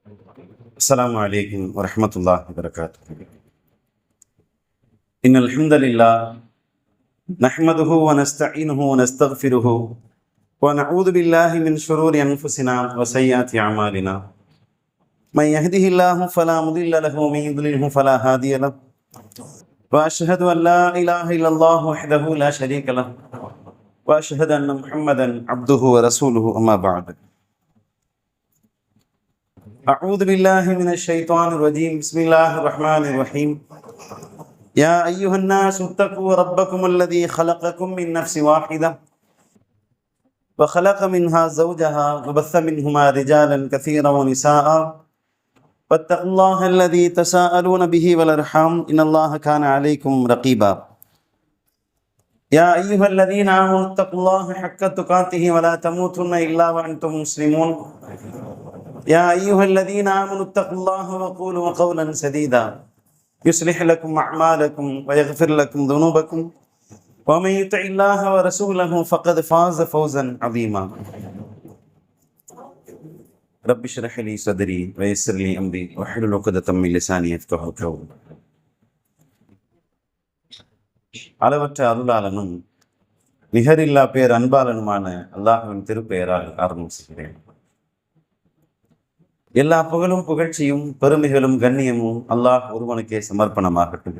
السلام عليكم ورحمة الله وبركاته. إن الحمد لله نحمده ونستعينه ونستغفره ونعوذ بالله من شرور أنفسنا وسيئات أعمالنا. من يهده الله فلا مضل له ومن يضلله فلا هادي له. وأشهد أن لا إله إلا الله وحده لا شريك له وأشهد أن محمدا عبده ورسوله. أما بعد، أعوذ بالله من الشيطان الرجيم. بسم الله الرحمن الرحيم. يا أيها الناس اتقوا ربكم الذي خلقكم من نفس واحدة وخلق منها زوجها وبث منهما رجالا كثيرا ونساء واتقوا الله الذي تساءلون به والأرحام إن الله كان عليكم رقيبا. يا أيها الذين آمنوا اتقوا الله حق تقاته ولا تموتن إلا وأنتم مسلمون. يا أيها الذين آمنوا اتقوا الله وقولوا قولا سديدا يصلح لكم أعمالكم ويغفر لكم ذنوبكم ومن يطع الله ورسوله فقد فاز فوزا عظيما. رب اشرح لي صدري ويسر لي أمري واحلل عقدة من لساني يفقهوا قولي. அளவற்ற அருளாளனும் நிகரில்லா பேர் அன்பாளனுமான அல்லாஹ்வின் திருப்பெயரால் ஆரம்பம் செய்கிறேன். எல்லா புகழும் புகழ்ச்சியும் பெருமைகளும் கண்ணியமும் அல்லாஹ் ஒருவனுக்கே சமர்ப்பணமாகட்டும்.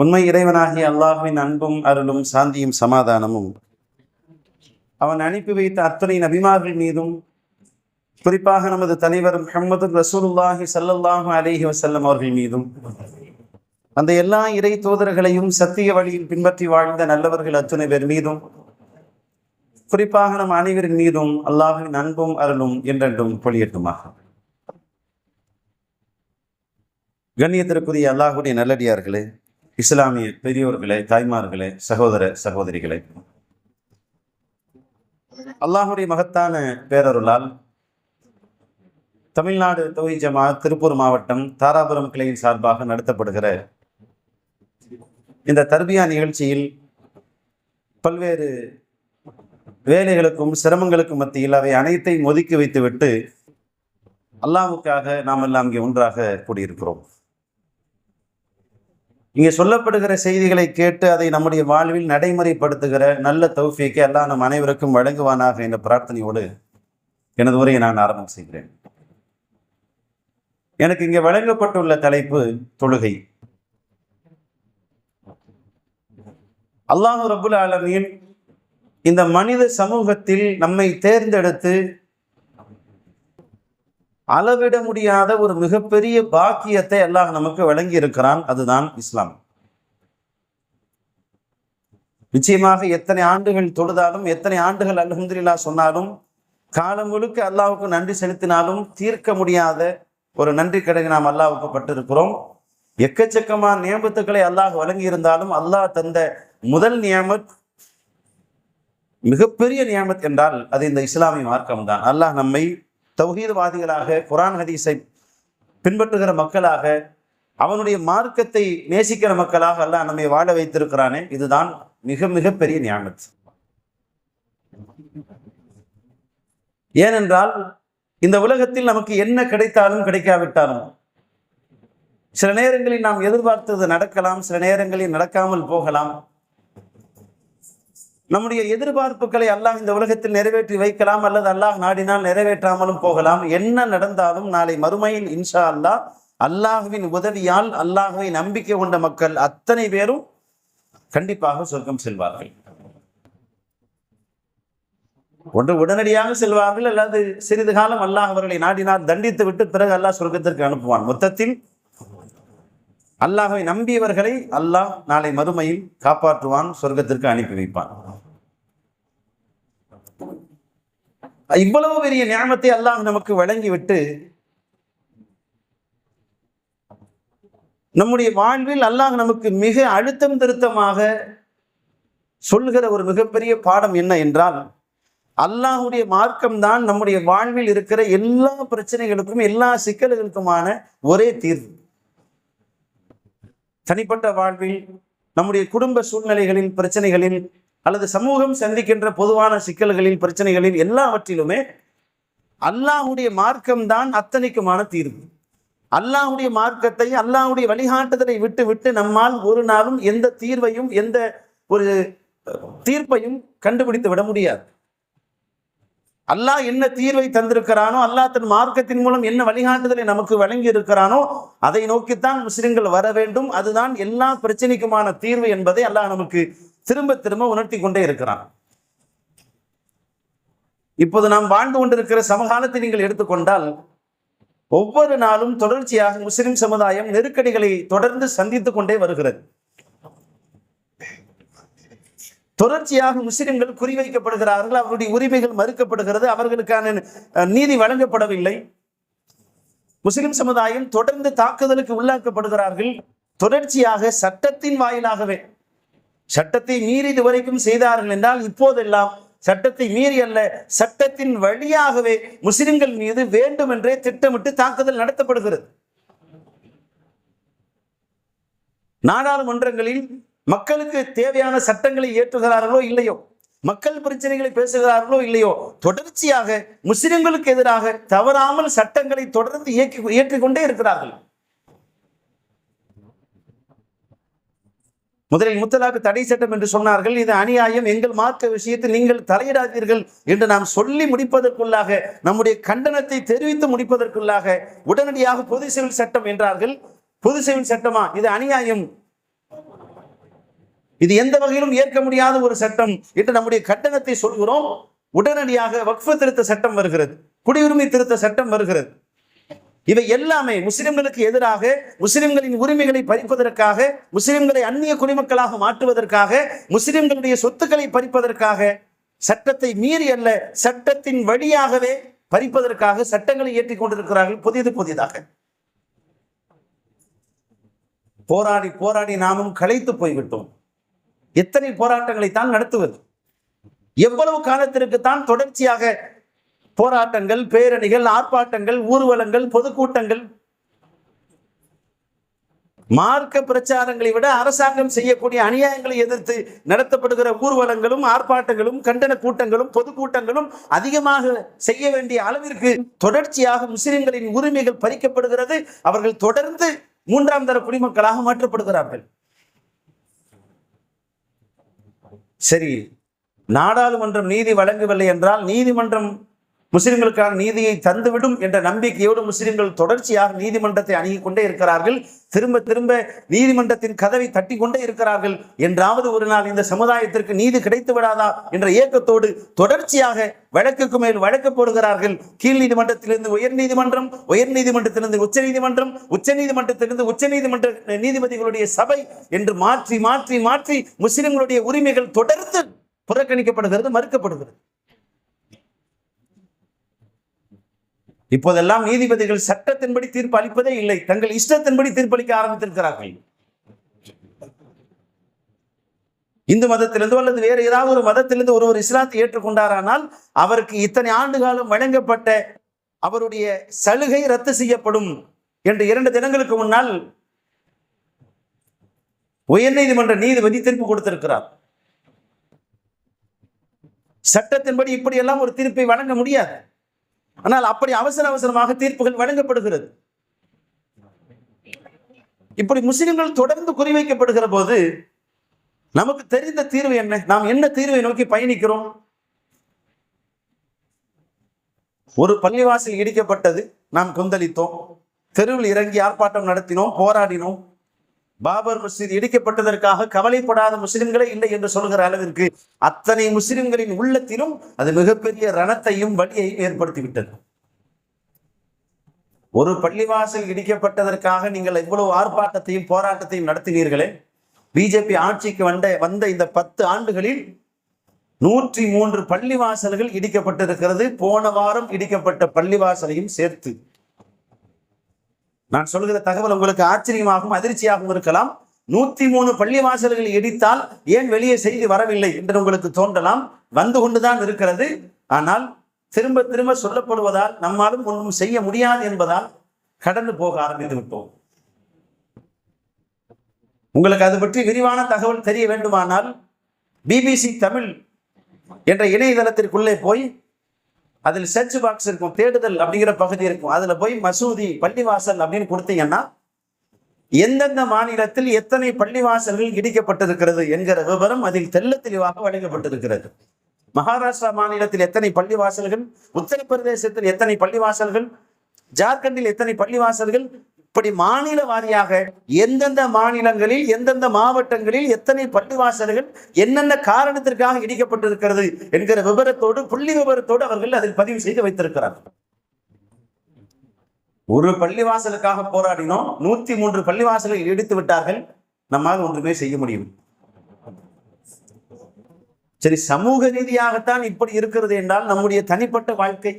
உண்மை இறைவனாகிய அல்லாஹ்வின் அன்பும் அருளும் சாந்தியும் சமாதானமும் அவன் அனுப்பி வைத்த அத்தனை நபிமார்கள் மீதும், குறிப்பாக நமது தலைவர் முஹம்மது ரசூலுல்லாஹி ஸல்லல்லாஹு அலைஹி வஸல்லம் அவர்கள் மீதும், அந்த எல்லா இறை தூதர்களையும் சத்திய வழியில் பின்பற்றி வாழ்ந்த நல்லவர்கள் அத்துணை பேர் மீதும், குறிப்பாக நம் அனைவரின் மீதும் அல்லாஹ்வின் அன்பும் அருளும் என்றென்றும் பொழியட்டுமாக. கண்ணியத்திற்குரிய அல்லாஹ்வுடைய நல்லடியார்களே, இஸ்லாமிய பெரியோர்களே, தாய்மார்களே, சகோதர சகோதரிகளே, அல்லாஹ்வுடைய மகத்தான பேரருளால் தமிழ்நாடு தௌஹீத் ஜமாஅத் திருப்பூர் மாவட்டம் தாராபுரம் கிளையின் சார்பாக நடத்தப்படுகிற இந்த தர்பியா நிகழ்ச்சியில் பல்வேறு வேலைகளுக்கும் சிரமங்களுக்கும் மத்தியில் அவை அனைத்தையும் ஒதுக்கி வைத்துவிட்டு அல்லாஹ்வுக்காக நாம் எல்லாம் இங்கே ஒன்றாக கூடியிருக்கிறோம். இங்கே சொல்லப்படுகிற செய்திகளை கேட்டு அதை நம்முடைய வாழ்வில் நடைமுறைப்படுத்துகிற நல்ல தௌஃபீக்கை அல்லாஹ் நம் அனைவருக்கும் வழங்குவானாக என்ற பிரார்த்தனையோடு எனது உரையை நான் ஆரம்பம் செய்கிறேன். எனக்கு இங்கே வழங்கப்பட்டுள்ள தலைப்பு தொழுகை. அல்லாஹ் ரப்புல் ஆலமீன் இந்த மனித சமூகத்தில் நம்மை தேர்ந்தெடுத்து அளவிட முடியாத ஒரு மிகப்பெரிய பாக்கியத்தை அல்லாஹ் நமக்கு வழங்கி இருக்கிறான். அதுதான் இஸ்லாம். நிச்சயமாக எத்தனை ஆண்டுகள் தொழுதாலும், எத்தனை ஆண்டுகள் அல்ஹம்துலில்லாஹ் சொன்னாலும், காலம் முழுக்க அல்லாஹ்வுக்கு நன்றி செலுத்தினாலும் தீர்க்க முடியாத ஒரு நன்றி கடனை நாம் அல்லாஹ்வுக்கு பட்டிருக்கிறோம். எக்கச்சக்கமான நியமத்துக்களை அல்லாஹ் வழங்கி இருந்தாலும் அல்லாஹ் தந்த முதல் நியமத், மிகப்பெரிய நியமத் என்றால் அது இந்த இஸ்லாமிய மார்க்கம் தான். அல்லாஹ் நம்மை தௌஹீத்வாதிகளாக, குர்ஆன் ஹதீஸை பின்பற்றுகிற மக்களாக, அவனுடைய மார்க்கத்தை நேசிக்கிற மக்களாக அல்லாஹ் நம்மை வாழ வைத்திருக்கிறானே, இதுதான் மிக மிக பெரிய நியமத். ஏனென்றால் இந்த உலகத்தில் நமக்கு என்ன கிடைத்தாலும் கிடைக்காவிட்டாலும், சில நேரங்களில் நாம் எதிர்பார்த்தது நடக்கலாம், சில நேரங்களில் நடக்காமல் போகலாம். நம்முடைய எதிர்பார்ப்புகளை அல்லாஹ் இந்த உலகத்தில் நிறைவேற்றி வைக்கலாம், அல்லது அல்லாஹ் நாடினால் நிறைவேற்றாமலும் போகலாம். என்ன நடந்தாலும் நாளை மறுமையில் இன்ஷா அல்லாஹ் அல்லாஹ்வின் உதவியால், அல்லாஹ்வை நம்பிக்கை கொண்ட மக்கள் அத்தனை பேரும் கண்டிப்பாக சொர்க்கம் செல்வார்கள். ஒன்று உடனடியாக செல்வார்கள், அல்லது சிறிது காலம் அல்லாஹ் அவர்களை நாடினால் தண்டித்து விட்டு பிறகு அல்லாஹ் சொர்க்கத்திற்கு அனுப்புவான். மொத்தத்தில் அல்லாஹ்வை நம்பியவர்களை அல்லாஹ் நாளை மறுமையில் காப்பாற்றுவான், சொர்க்கத்திற்கு அனுப்பி வைப்பான். இவ்வளவு பெரிய நியமத்தை அல்லாஹ் நமக்கு வழங்கிவிட்டு நம்முடைய வாழ்வில் அல்லாஹ் நமக்கு மிக அழுத்தம் திருத்தமாக சொல்கிற ஒரு மிகப்பெரிய பாடம் என்ன என்றால், அல்லாஹ்வுடைய மார்க்கம்தான் நம்முடைய வாழ்வில் இருக்கிற எல்லா பிரச்சனைகளுக்கும், எல்லா சிக்கல்களுக்குமான ஒரே தீர்வு. தனிப்பட்ட வாழ்வில், நம்முடைய குடும்ப சூழ்நிலைகளில், பிரச்சனைகளில், அல்லது சமூகம் சந்திக்கின்ற பொதுவான சிக்கல்களில், பிரச்சனைகளில் எல்லாவற்றிலுமே அல்லாஹ்வுடைய மார்க்கம்தான் அத்தனைக்குமான தீர்வு. அல்லாஹ்வுடைய மார்க்கத்தை, அல்லாஹ்வுடைய வழிகாட்டுதலை விட்டு விட்டு நம்மால் ஒரு நாளும் எந்த தீர்வையும் எந்த ஒரு தீர்ப்பையும் கண்டுபிடித்து விட முடியாது. அல்லாஹ் என்ன தீர்வை தந்திருக்கிறானோ, அல்லாஹ் தன் மார்க்கத்தின் மூலம் என்ன வழிகாட்டுதலை நமக்கு வழங்கி இருக்கிறானோ அதை நோக்கித்தான் முஸ்லிம்கள் வர வேண்டும். அதுதான் எல்லா பிரச்சனைக்குமான தீர்வு என்பதை அல்லாஹ் நமக்கு திரும்ப திரும்ப உணர்த்தி கொண்டே இருக்கிறான். இப்போது நாம் வாழ்ந்து கொண்டிருக்கிற சமகாலத்தை நீங்கள் எடுத்துக்கொண்டால், ஒவ்வொரு நாளும் தொடர்ச்சியாக முஸ்லிம் சமுதாயம் நெருக்கடிகளை தொடர்ந்து சந்தித்துக் கொண்டே வருகிறது. தொடர்ச்சியாக முஸ்லிம்கள் குறிவைக்கப்படுகிறார்கள், அவருடைய உரிமைகள் மறுக்கப்படுகிறது, அவர்களுக்கான நீதி வழங்கப்படவில்லை. முஸ்லிம் சமுதாயம் தொடர்ந்து தாக்குதலுக்கு உள்ளாக்கப்படுகிறார்கள். தொடர்ச்சியாக சட்டத்தின் வாயிலாகவே, சட்டத்தை மீறி இதுவரைக்கும் செய்தார்கள் என்றால், இப்போதெல்லாம் சட்டத்தை மீறி அல்ல, சட்டத்தின் வழியாகவே முஸ்லிம்கள் மீது வேண்டுமென்றே திட்டமிட்டு தாக்குதல் நடத்தப்படுகிறது. நாடாளுமன்றங்களில் மக்களுக்கு தேவையான சட்டங்களை ஏற்றுகிறார்களோ இல்லையோ, மக்கள் பிரச்சனைகளை பேசுகிறார்களோ இல்லையோ, தொடர்ச்சியாக முஸ்லிம்களுக்கு எதிராக தவறாமல் சட்டங்களை தொடர்ந்து இயற்றிக்கொண்டே இருக்கிறார்கள். முதலில் முத்தலாக்கு தடை சட்டம் என்று சொன்னார்கள். இது அநியாயம், எங்கள் மார்க்க விஷயத்தில் நீங்கள் தலையிடாதீர்கள் என்று நாம் சொல்லி முடிப்பதற்குள்ளாக, நம்முடைய கண்டனத்தை தெரிவித்து முடிப்பதற்குள்ளாக உடனடியாக பொது சிவில் சட்டம் என்றார்கள். பொது சிவில் சட்டமா? இது அநியாயம், இது எந்த வகையிலும் ஏற்க முடியாத ஒரு சட்டம் என்று நம்முடைய கண்டனத்தை சொல்கிறோம். உடனடியாக வக்ஃப் திருத்த சட்டம் வருகிறது, குடியுரிமை திருத்த சட்டம் வருகிறது. இவை எல்லாமே முஸ்லிம்களுக்கு எதிராக, முஸ்லிம்களின் உரிமைகளை பறிப்பதற்காக, முஸ்லிம்களை அந்நிய குடிமக்களாக மாற்றுவதற்காக, முஸ்லிம்களுடைய சொத்துக்களை பறிப்பதற்காக, சட்டத்தை மீறி அல்ல சட்டத்தின் வழியாகவே பறிப்பதற்காக சட்டங்களை ஏற்றிக் கொண்டிருக்கிறார்கள். புதிதாக போராடி போராடி நாமும் களைத்து போய்விட்டோம். எத்தனை போராட்டங்களை தான் நடத்துவது? எவ்வளவு காலத்திற்கு தான் தொடர்ச்சியாக போராட்டங்கள், பேரணிகள், ஆர்ப்பாட்டங்கள், ஊர்வலங்கள், பொதுக்கூட்டங்கள்? மார்க்க பிரச்சாரங்களை விட அரசாங்கம் செய்யக்கூடிய அநியாயங்களை எதிர்த்து நடத்தப்படுகிற ஊர்வலங்களும், ஆர்ப்பாட்டங்களும், கண்டன கூட்டங்களும், பொதுக்கூட்டங்களும் அதிகமாக செய்ய வேண்டிய அளவிற்கு தொடர்ச்சியாக முஸ்லிம்களின் உரிமைகள் பறிக்கப்படுகிறது. அவர்கள் தொடர்ந்து மூன்றாம் தர குடிமக்களாக மாற்றப்படுகிறார்கள். சரி, நாடாளுமன்றம் நீதி வழங்கவில்லை என்றால் நீதிமன்றம் முஸ்லிம்களுக்கான நீதியை தந்துவிடும் என்ற நம்பிக்கையோடு முஸ்லிம்கள் தொடர்ச்சியாக நீதிமன்றத்தை அணுகிக் கொண்டே இருக்கிறார்கள். திரும்ப திரும்ப நீதிமன்றத்தின் கதவை தட்டி கொண்டே இருக்கிறார்கள். என்றாவது ஒரு நாள் இந்த சமுதாயத்திற்கு நீதி கிடைத்து விடாதா என்ற ஏக்கத்தோடு தொடர்ச்சியாக வழக்குக்கு மேல் வழக்கு போடுகிறார்கள். கீழ் நீதிமன்றத்திலிருந்து உயர் நீதிமன்றம், உயர் நீதிமன்றத்திலிருந்து உச்ச நீதிமன்றம், உச்ச நீதிமன்றத்திலிருந்து உச்ச நீதிமன்ற நீதிபதிகளுடைய சபை என்று மாற்றி மாற்றி மாற்றி முஸ்லிம்களுடைய உரிமைகள் தொடர்ந்து புறக்கணிக்கப்படுகிறது, மறுக்கப்படுகிறது. இப்போதெல்லாம் நீதிபதிகள் சட்டத்தின்படி தீர்ப்பு அளிப்பதே இல்லை, தங்கள் இஷ்டத்தின்படி தீர்ப்பளிக்க ஆரம்பித்திருக்கிறார்கள். இந்து மதத்திலிருந்து அல்லது வேறு ஏதாவது ஒரு மதத்திலிருந்து ஒருவர் இஸ்லாத்தை ஏற்றுக்கொண்டாரானால் அவருக்கு இத்தனை ஆண்டு காலம் வழங்கப்பட்ட அவருடைய சலுகை ரத்து செய்யப்படும் என்று 2 தினங்களுக்கு முன்னால் உயர்நீதிமன்ற நீதிபதி தீர்ப்பு கொடுத்திருக்கிறார். சட்டத்தின்படி இப்படியெல்லாம் ஒரு தீர்ப்பை வழங்க முடியாது. ஆனால் அப்படி அவசரமாக தீர்ப்புகள் வழங்கப்படுகிறது. இப்படி முஸ்லிம்கள் தொடர்ந்து குறிவைக்கப்படுகிற போது நமக்கு தெரிந்த தீர்வு என்ன? நாம் என்ன தீர்வை நோக்கி பயணிக்கிறோம்? ஒரு பள்ளிவாசல் இடிக்கப்பட்டது, நாம் கொந்தளித்தோம், தெருவில் இறங்கி ஆர்ப்பாட்டம் நடத்தினோம், போராடினோம். பாபர் மஸ்ஜித் இடிக்கப்பட்டதற்காக கவலைப்படாத முஸ்லிம்களே இல்லை என்று சொல்கிற அளவிற்கு அத்தனை முஸ்லிம்களின் உள்ளத்திலும் அது மிகப்பெரிய ரணத்தையும் வலியையும் ஏற்படுத்திவிட்டது. ஒரு பள்ளிவாசல் இடிக்கப்பட்டதற்காக நீங்கள் இவ்வளவு ஆர்ப்பாட்டத்தையும் போராட்டத்தையும் நடத்தினீர்களே. பிஜேபி ஆட்சிக்கு வந்த இந்த 10 ஆண்டுகளில் 103 பள்ளிவாசல்கள் இடிக்கப்பட்டிருக்கிறது. போன வாரம் இடிக்கப்பட்ட பள்ளிவாசலையும் சேர்த்து. நான் சொல்கிற தகவல் உங்களுக்கு ஆச்சரியமாகவும் அதிர்ச்சியாகவும் இருக்கலாம். 103 பள்ளிவாசல்கள் இடித்தால் ஏன் வெளியே செய்தி வரவில்லை என்று உங்களுக்கு தோன்றலாம். வந்து கொண்டுதான் இருக்கிறது. ஆனால் திரும்ப திரும்ப சொல்லப்படுவதால் நம்மாலும் ஒன்றும் செய்ய முடியாது என்பதால் கடந்து போக ஆரம்பித்து விட்டோம். உங்களுக்கு அது பற்றி விரிவான தகவல் தெரிய வேண்டுமானால் பிபிசி தமிழ் என்ற இணையதளத்திற்குள்ளே போய் அதில் சர்ச் பாக்ஸ் இருக்கும், தேடுதல் அப்படிங்கிற பகுதி இருக்கும். அதுல போய் மசூதி பள்ளிவாசல் அப்படின்னு கொடுத்தீங்கன்னா எந்தெந்த மாநிலத்தில் எத்தனை பள்ளிவாசல்கள் இடிக்கப்பட்டிருக்கிறது என்கிற விவரம் அதில் தெள்ள தெளிவாக வழங்கப்பட்டிருக்கிறது. மகாராஷ்டிரா மாநிலத்தில் எத்தனை பள்ளிவாசல்கள், உத்தரப்பிரதேசத்தில் எத்தனை பள்ளிவாசல்கள், ஜார்க்கண்டில் எத்தனை பள்ளிவாசல்கள், இப்படி மாநில வாரியாக எந்தெந்த மாநிலங்களில் எந்தெந்த மாவட்டங்களில் எத்தனை பள்ளிவாசல்கள் என்னென்ன காரணத்திற்காக இடிக்கப்பட்டிருக்கிறது என்கிற விவரத்தோடு புள்ளி விவரத்தோடு அவர்கள் அதில் பதிவு செய்து வைத்திருக்கிறார்கள். ஒரு பள்ளிவாசலுக்காக போராடினோம், 103 பள்ளிவாசலை இடித்து விட்டார்கள், நம்மால் ஒன்றுமே செய்ய முடியும். சரி, சமூக ரீதியாகத்தான் இப்படி இருக்கிறது என்றால் நம்முடைய தனிப்பட்ட வாழ்க்கை,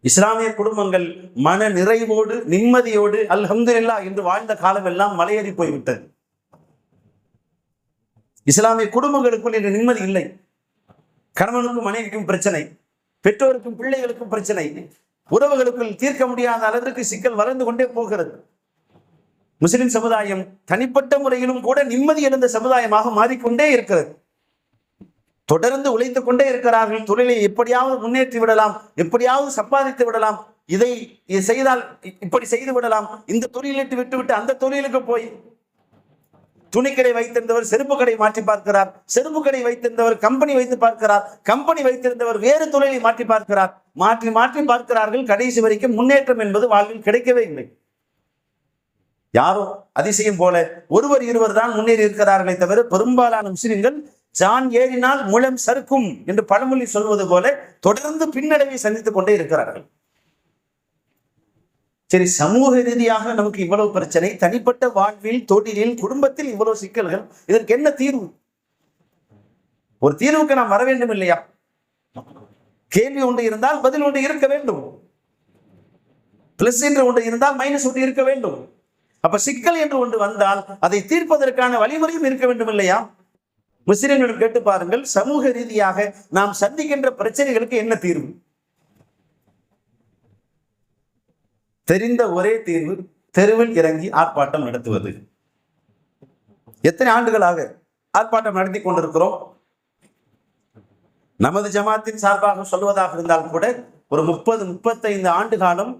இஸ்லாமிய குடும்பங்கள் மன நிறைவோடு நிம்மதியோடு அல்ஹம்துலில்லாஹ் என்று வாழ்ந்த காலம் எல்லாம் மலையேறி போய்விட்டது. இஸ்லாமிய குடும்பங்களுக்குள் இன்று நிம்மதி இல்லை. கணவனுக்கும் மனைவிக்கும் பிரச்சனை, பெற்றோருக்கும் பிள்ளைகளுக்கும் பிரச்சனை, உறவுகளுக்குள் தீர்க்க முடியாத அளவிற்கு சிக்கல் வளர்ந்து கொண்டே போகிறது. முஸ்லிம் சமுதாயம் தனிப்பட்ட முறையிலும் கூட நிம்மதி இழந்த சமுதாயமாக மாறிக்கொண்டே இருக்கிறது. தொடர்ந்து உழைத்துக் கொண்டே இருக்கிறார்கள். தொழிலை எப்படியாவது முன்னேற்றி விடலாம், எப்படியாவது சம்பாதித்து விடலாம், இதை செய்தால் இப்படி செய்து விடலாம், இந்த தொழிலிட்டு விட்டுவிட்டு அந்த தொழிலுக்கு போய் துணிக்கடை வைத்திருந்தவர் செருப்பு கடை மாற்றி பார்க்கிறார், செருப்பு கடை வைத்திருந்தவர் கம்பெனி வைத்து பார்க்கிறார், கம்பெனி வைத்திருந்தவர் வேறு தொழிலை மாற்றி பார்க்கிறார், மாற்றி மாற்றி பார்க்கிறார்கள். கடைசி வரைக்கும் முன்னேற்றம் என்பது வாழ்வில் கிடைக்கவே இல்லை. யாரோ அதிசயம் போல ஒருவர் இருவர் தான் முன்னேறி இருக்கிறார்களே தவிர பெரும்பாலான முஸ்லிம்கள் ஜான் ஏறினால் முழம் சறுக்கும் என்று பழமொழி சொல்வது போல தொடர்ந்து பின்னடைவை சந்தித்துக் கொண்டே இருக்கிறார்கள். சரி, சமூக ரீதியாக நமக்கு இவ்வளவு பிரச்சனை, தனிப்பட்ட வாழ்வில், தொழிலில், குடும்பத்தில் இவ்வளவு சிக்கல்கள், இதற்கு என்ன தீர்வு? ஒரு தீர்வுக்கு நாம் வர வேண்டும் இல்லையா? கேள்வி ஒன்று இருந்தால் பதில் ஒன்று இருக்க வேண்டும், பிளஸ் என்று ஒன்று இருந்தால் மைனஸ் ஒன்று இருக்க வேண்டும். அப்ப சிக்கல் என்று ஒன்று வந்தால் அதை தீர்ப்பதற்கான வழிமுறையும் இருக்க வேண்டும் இல்லையா? முஸ்லிம்களிடம் கேட்டு பாருங்கள், சமூக ரீதியாக நாம் சந்திக்கின்ற பிரச்சனைகளுக்கு என்ன தீர்வு? தெரிந்த ஒரே தீர்வு தெருவில் இறங்கி ஆர்ப்பாட்டம் நடத்துவது. எத்தனை ஆண்டுகளாக ஆர்ப்பாட்டம் நடத்தி கொண்டிருக்கிறோம். நமது ஜமாத்தின் சார்பாக சொல்வதாக இருந்தால் கூட ஒரு 30-35 ஆண்டு காலம்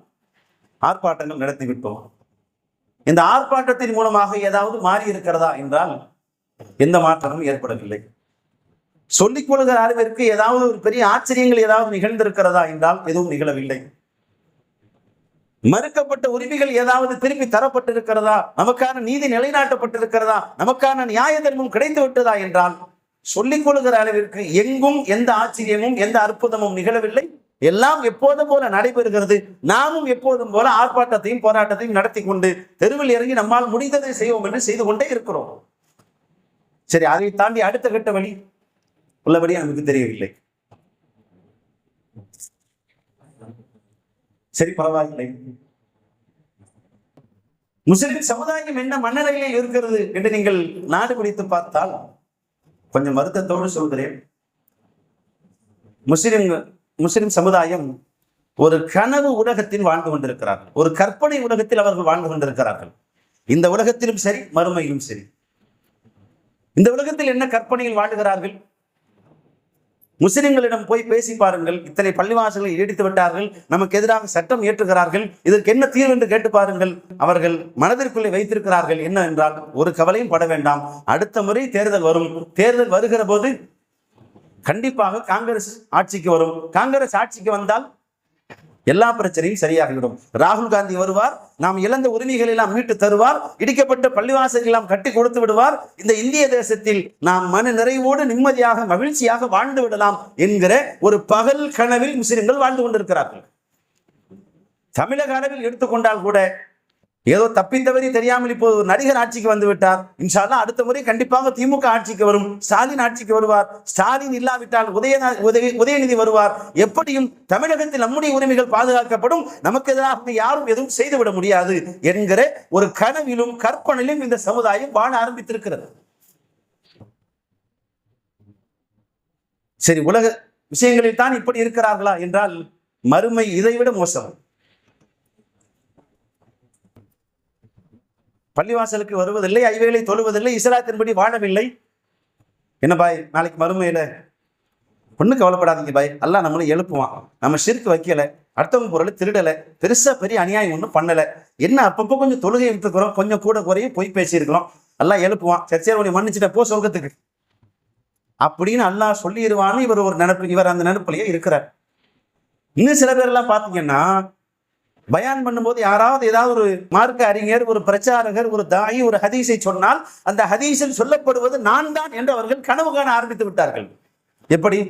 ஆர்ப்பாட்டங்கள் நடத்திவிட்டோம். இந்த ஆர்ப்பாட்டத்தின் மூலமாக ஏதாவது மாறி இருக்கிறதா என்றால் எந்த மாற்றமும் ஏற்படவில்லை. சொல்லிக் கொள்கிற அளவிற்கு ஏதாவது ஒரு பெரிய ஆச்சரியங்கள் ஏதாவது நிகழ்ந்திருக்கிறதா என்றால் எதுவும் நிகழவில்லை. மறுக்கப்பட்ட உரிமைகள் ஏதாவது திருப்பி தரப்பட்டிருக்கிறதா, நமக்கான நீதி நிலைநாட்டப்பட்டிருக்கிறதா, நமக்கான நியாய தர்மம் கிடைத்து விட்டதா என்றால் சொல்லிக் கொள்கிற அளவிற்கு எங்கும் எந்த ஆச்சரியமும் எந்த அற்புதமும் நிகழவில்லை. எல்லாம் எப்போதும் போல நடைபெறுகிறது. நாமும் எப்போதும் போல ஆர்ப்பாட்டத்தையும் போராட்டத்தையும் நடத்தி கொண்டு தெருவில் இறங்கி நம்மால் முடிந்ததை செய்வோம் என்று செய்து கொண்டே இருக்கிறோம். சரி, அதை தாண்டி அடுத்த கட்ட வழி உள்ளபடி நமக்கு தெரியவில்லை. சரி, பரவாயில்லை. முஸ்லிம் சமுதாயம் என்ன மன்னரையிலே இருக்கிறது என்று நீங்கள் நாடு பிடித்து பார்த்தால் கொஞ்சம் வருத்தத்தோடு சொல்கிறேன், முஸ்லிம் சமுதாயம் ஒரு கனவு உலகத்தில் வாழ்ந்து கொண்டிருக்கிறார்கள். ஒரு கற்பனை உலகத்தில் அவர்கள் வாழ்ந்து கொண்டிருக்கிறார்கள். இந்த உலகத்திலும் சரி, மறுமையிலும் சரி. இந்த உலகத்தில் என்ன கற்பனையில் வாழுகிறார்கள்? முஸ்லிம்களிடம் போய் பேசி பாருங்கள். இத்தனை பள்ளிவாசல்களை இடித்து விட்டார்கள், நமக்கு எதிராக சட்டம் இயற்றுகிறார்கள், இதற்கு என்ன தீர்வு என்று கேட்டு பாருங்கள். அவர்கள் மனதிற்குள்ளே வைத்திருக்கிறார்கள் என்ன என்றால், ஒரு கவலையும் பட வேண்டாம், அடுத்த முறை தேர்தல் வரும், தேர்தல் வருகிற போது கண்டிப்பாக காங்கிரஸ் ஆட்சிக்கு வரும், காங்கிரஸ் ஆட்சிக்கு வந்தால் எல்லா பிரச்சனையும் சரியாகிவிடும், ராகுல் காந்தி வருவார், நாம் இழந்த உரிமைகள் எல்லாம் மீட்டு தருவார், இடிக்கப்பட்ட பள்ளிவாசல்கள் எல்லாம் கட்டி கொடுத்து விடுவார், இந்த இந்திய தேசத்தில் நாம் மன நிறைவோடு நிம்மதியாக மகிழ்ச்சியாக வாழ்ந்து விடலாம் என்கிற ஒரு பகல் கனவில் முஸ்லிம்கள் வாழ்ந்து கொண்டிருக்கிறார்கள். தமிழக அளவில் எடுத்துக்கொண்டால் கூட ஏதோ தப்பித்தவரி தெரியாமல் இப்போ ஒரு நடிகர் ஆட்சிக்கு வந்து விட்டார், இன்ஷா அல்லாஹ் அடுத்த முறை கண்டிப்பாக திமுக ஆட்சிக்கு வரும், ஸ்டாலின் ஆட்சிக்கு வருவார், ஸ்டாலின் இல்லாவிட்டால் உதயநிதி வருவார், எப்படியும் தமிழகத்தில் நம்முடைய உரிமைகள் பாதுகாக்கப்படும், நமக்கு எதிராக யாரும் எதுவும் செய்துவிட முடியாது என்கிற ஒரு கனவிலும் கற்பனையிலும் இந்த சமுதாயம் வாழ ஆரம்பித்திருக்கிறது. சரி, உலக விஷயங்களில் தான் இப்படி இருக்கிறார்களா என்றால் மறுமை இதைவிட மோசம். பள்ளிவாசலுக்கு வருவதில்லை, ஐவேளை தொழுவதில்லை, இஸ்லாத்தின்படி வாழவில்லை. என்ன பாய், நாளைக்கு மறுமையில ஒன்றும் கவலைப்படாதீங்க பாய், அல்லாஹ் நம்மளை எழுப்புவான். நம்ம ஷிர்க் வைக்கலை, அடுத்தவங்க பொருளை திருடலை, பெருசாக பெரிய அநியாயம் ஒன்றும் பண்ணலை. என்ன அப்பப்போ கொஞ்சம் தொழுகை விட்டுக்கிறோம், கொஞ்சம் கூட குறையும் பொய் பேசியிருக்கிறோம், அல்லாஹ் எழுப்புவான். சரி உன்னை மன்னிச்சுட்ட போ சொர்க்கத்துக்கு அப்படின்னு அல்லாஹ் சொல்லிடுவான்னு இவர் அந்த நினைப்பிலேயே இருக்கிறார். இன்னும் சில பேர்லாம் பார்த்தீங்கன்னா பயான் பண்ணும்போது யாராவது ஏதாவது ஒரு மார்க்க அறிஞர், ஒரு பிரச்சாரகர், ஒரு தாயி ஒரு ஹதீஸை சொன்னால் அந்த ஹதீஸில் சொல்லப்படுவது நான் தான் என்று அவர்கள் கனவு காண ஆரம்பித்து விட்டார்கள். எப்படி?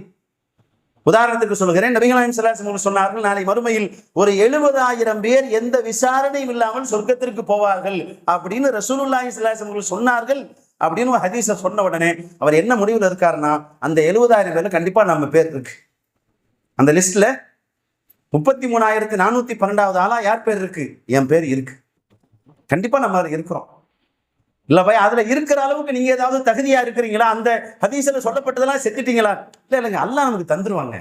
உதாரணத்துக்கு சொல்கிறேன், நபிகள் நாயகம் ஸல்லல்லாஹு அலைஹி வஸல்லம் சொன்னார்கள், நாளை மறுமையில் ஒரு 70,000 பேர் எந்த விசாரணையும் இல்லாமல் சொர்க்கத்திற்கு போவார்கள் அப்படின்னு ரசூலுல்லாஹி ஸல்லல்லாஹு அலைஹி வஸல்லம் சொன்னார்கள். அப்படின்னு ஒரு ஹதீஸை சொன்ன உடனே அவர் என்ன முடிவில் இருக்காருன்னா, அந்த 70,000 பேர்ல கண்டிப்பா நம்ம பேர் இருக்கு. அந்த லிஸ்ட்ல 33,412வது ஆளா யார் பேர் இருக்கு? என் பேர் இருக்கு. கண்டிப்பா நம்ம அதுல இருக்கிறோம். இல்ல பாய், அதுல இருக்கிற அளவுக்கு நீங்க ஏதாவது தகுதியா இருக்கிறீங்களா? அந்த ஹதீஸ்ல சொல்லப்பட்டதெல்லாம் செத்துட்டீங்களா? இல்லைங்க, அல்லாஹ் நமக்கு தந்துருவாங்க.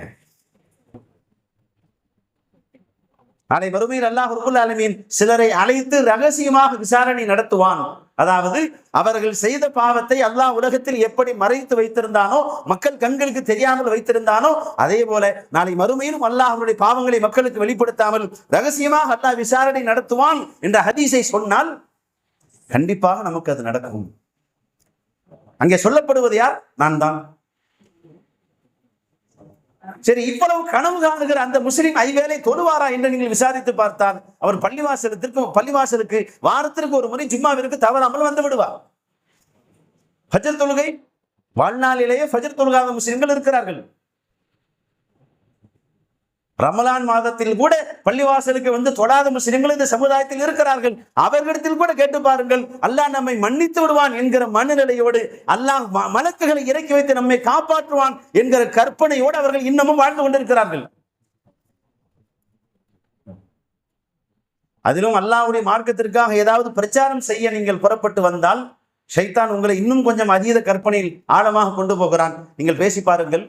நாளை மறுமையில் அல்லாஹ் ரப்புல் ஆலமீன் சிலரை அழைத்து ரகசியமாக விசாரணை நடத்துவான். அதாவது அவர்கள் செய்த பாவத்தை அல்லாஹ் உலகத்தில் எப்படி மறைத்து வைத்திருந்தானோ, மக்கள் கண்களுக்கு தெரியாமல் வைத்திருந்தானோ, அதே போல நாளை மறுமையிலும் அல்லாஹ் அவருடைய பாவங்களை மக்களுக்கு வெளிப்படுத்தாமல் ரகசியமாக அல்லாஹ் விசாரணை நடத்துவான் என்ற ஹதீஸை சொன்னால் கண்டிப்பாக நமக்கு அது நடக்கும். அங்கே சொல்லப்படுவது யார்? நான் தான். சரி, இவ்வளவு கனவு காணுகிற அந்த முஸ்லிம் ஐவேளை தொழுவாரா என்று நீங்கள் விசாரித்து பார்த்தால் அவர் பள்ளிவாசலுக்கு வாரத்திற்கு ஒரு முறை ஜும்மாவிற்கு தவறாமல் வந்து விடுவார். ஃபஜ்ர் தொழுகை வாழ்நாளிலேயே ஃபஜ்ர் தொழுகாத முஸ்லிம்கள் இருக்கிறார்கள். ரமலான் மாதத்தில் கூட பள்ளிவாசலுக்கு வந்து தொழாத முஸ்லிம்கள் இந்த சமுதாயத்தில் இருக்கிறார்கள். அவர்களிடத்தில் கூட கேட்டு பாருங்கள், அல்லாஹ் நம்மை மன்னித்து விடுவான் என்கிற மனநிலையோடு, அல்லாஹ் மலக்குகளை இறக்கி வைத்து நம்மை காப்பாற்றுவான் என்கிற கற்பனையோடு அவர்கள் இன்னமும் வாழ்ந்து கொண்டிருக்கிறார்கள். அதிலும் அல்லாஹ்வுடைய மார்க்கத்திற்காக ஏதாவது பிரச்சாரம் செய்ய நீங்கள் புறப்பட்டு வந்தால் ஷைத்தான் உங்களை இன்னும் கொஞ்சம் அதீத கற்பனையில் ஆழமாக கொண்டு போகிறான். நீங்கள் பேசி பாருங்கள்,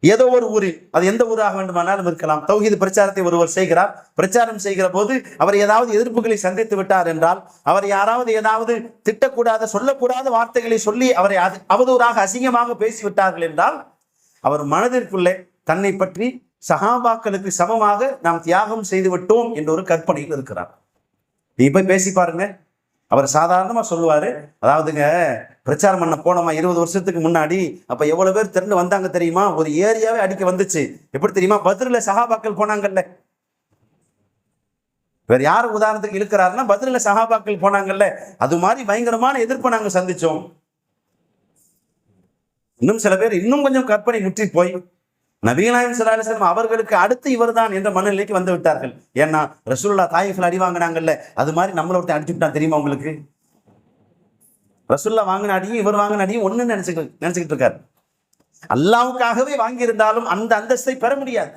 ஏதோ ஒரு ஊரில், அது எந்த ஊராக வேண்டுமானாலும் இருக்கலாம், தௌஹீத் பிரச்சாரத்தை ஒருவர் செய்கிறார். பிரச்சாரம் செய்கிற போது அவர் ஏதாவது எதிர்ப்புகளை சந்தித்து விட்டார் என்றால், அவர் யாராவது ஏதாவது திட்டக்கூடாத சொல்லக்கூடாத வார்த்தைகளை சொல்லி அவரை அவதூறாக அசிங்கமாக பேசிவிட்டார்கள் என்றால், அவர் மனதிற்குள்ளே தன்னை பற்றி சஹாபாக்களுக்கு சமமாக நாம் தியாகம் செய்து விட்டோம் என்ற ஒரு கற்பனையில் இருக்கிறார். நீ போய் பேசி பாருங்க, அவர் சாதாரணமா சொல்லுவாரு, அதாவதுங்க பிரச்சாரம் பண்ண போனோமா 20 வருஷத்துக்கு முன்னாடி, அப்ப எவ்வளவு பேர் திரண்டு வந்தாங்க தெரியுமா? ஒரு ஏரியாவே அடிக்க வந்துச்சு. எப்படி தெரியுமா? பத்ருல சஹாபாக்கள் போனாங்கல்ல. வேற யாரு உதாரணத்துக்கு இருக்கிறாருன்னா, பத்ருல சஹாபாக்கள் போனாங்கல்ல, அது மாதிரி பயங்கரமான எதிர்ப்பை நாங்க சந்திச்சோம். இன்னும் சில பேர் இன்னும் கொஞ்சம் கற்பனை முற்றி போய் நபிகள் நாயகம் ஸல்லல்லாஹு அலைஹி வஸல்லம் அவர்களுக்கு அடுத்து இவர்தான் என்ற மனநிலைக்கு வந்து விட்டார்கள். ஏன்னா ரசூலுல்லாஹ் தாயிஃப்ல அடி வாங்கினாங்கல்ல, அது மாதிரி நம்மள ஒருத்தன் அடிச்சுட்டான் தெரியுமா உங்களுக்கு? ரசூலுல்லாஹ் வாங்கின அடியும் இவர் வாங்கின அடியும் ஒண்ணு நினைச்சுக்கிட்டு இருக்காரு. அல்லாஹ்வுக்காகவே வாங்கியிருந்தாலும் அந்த அந்தஸ்தை பெற முடியாது.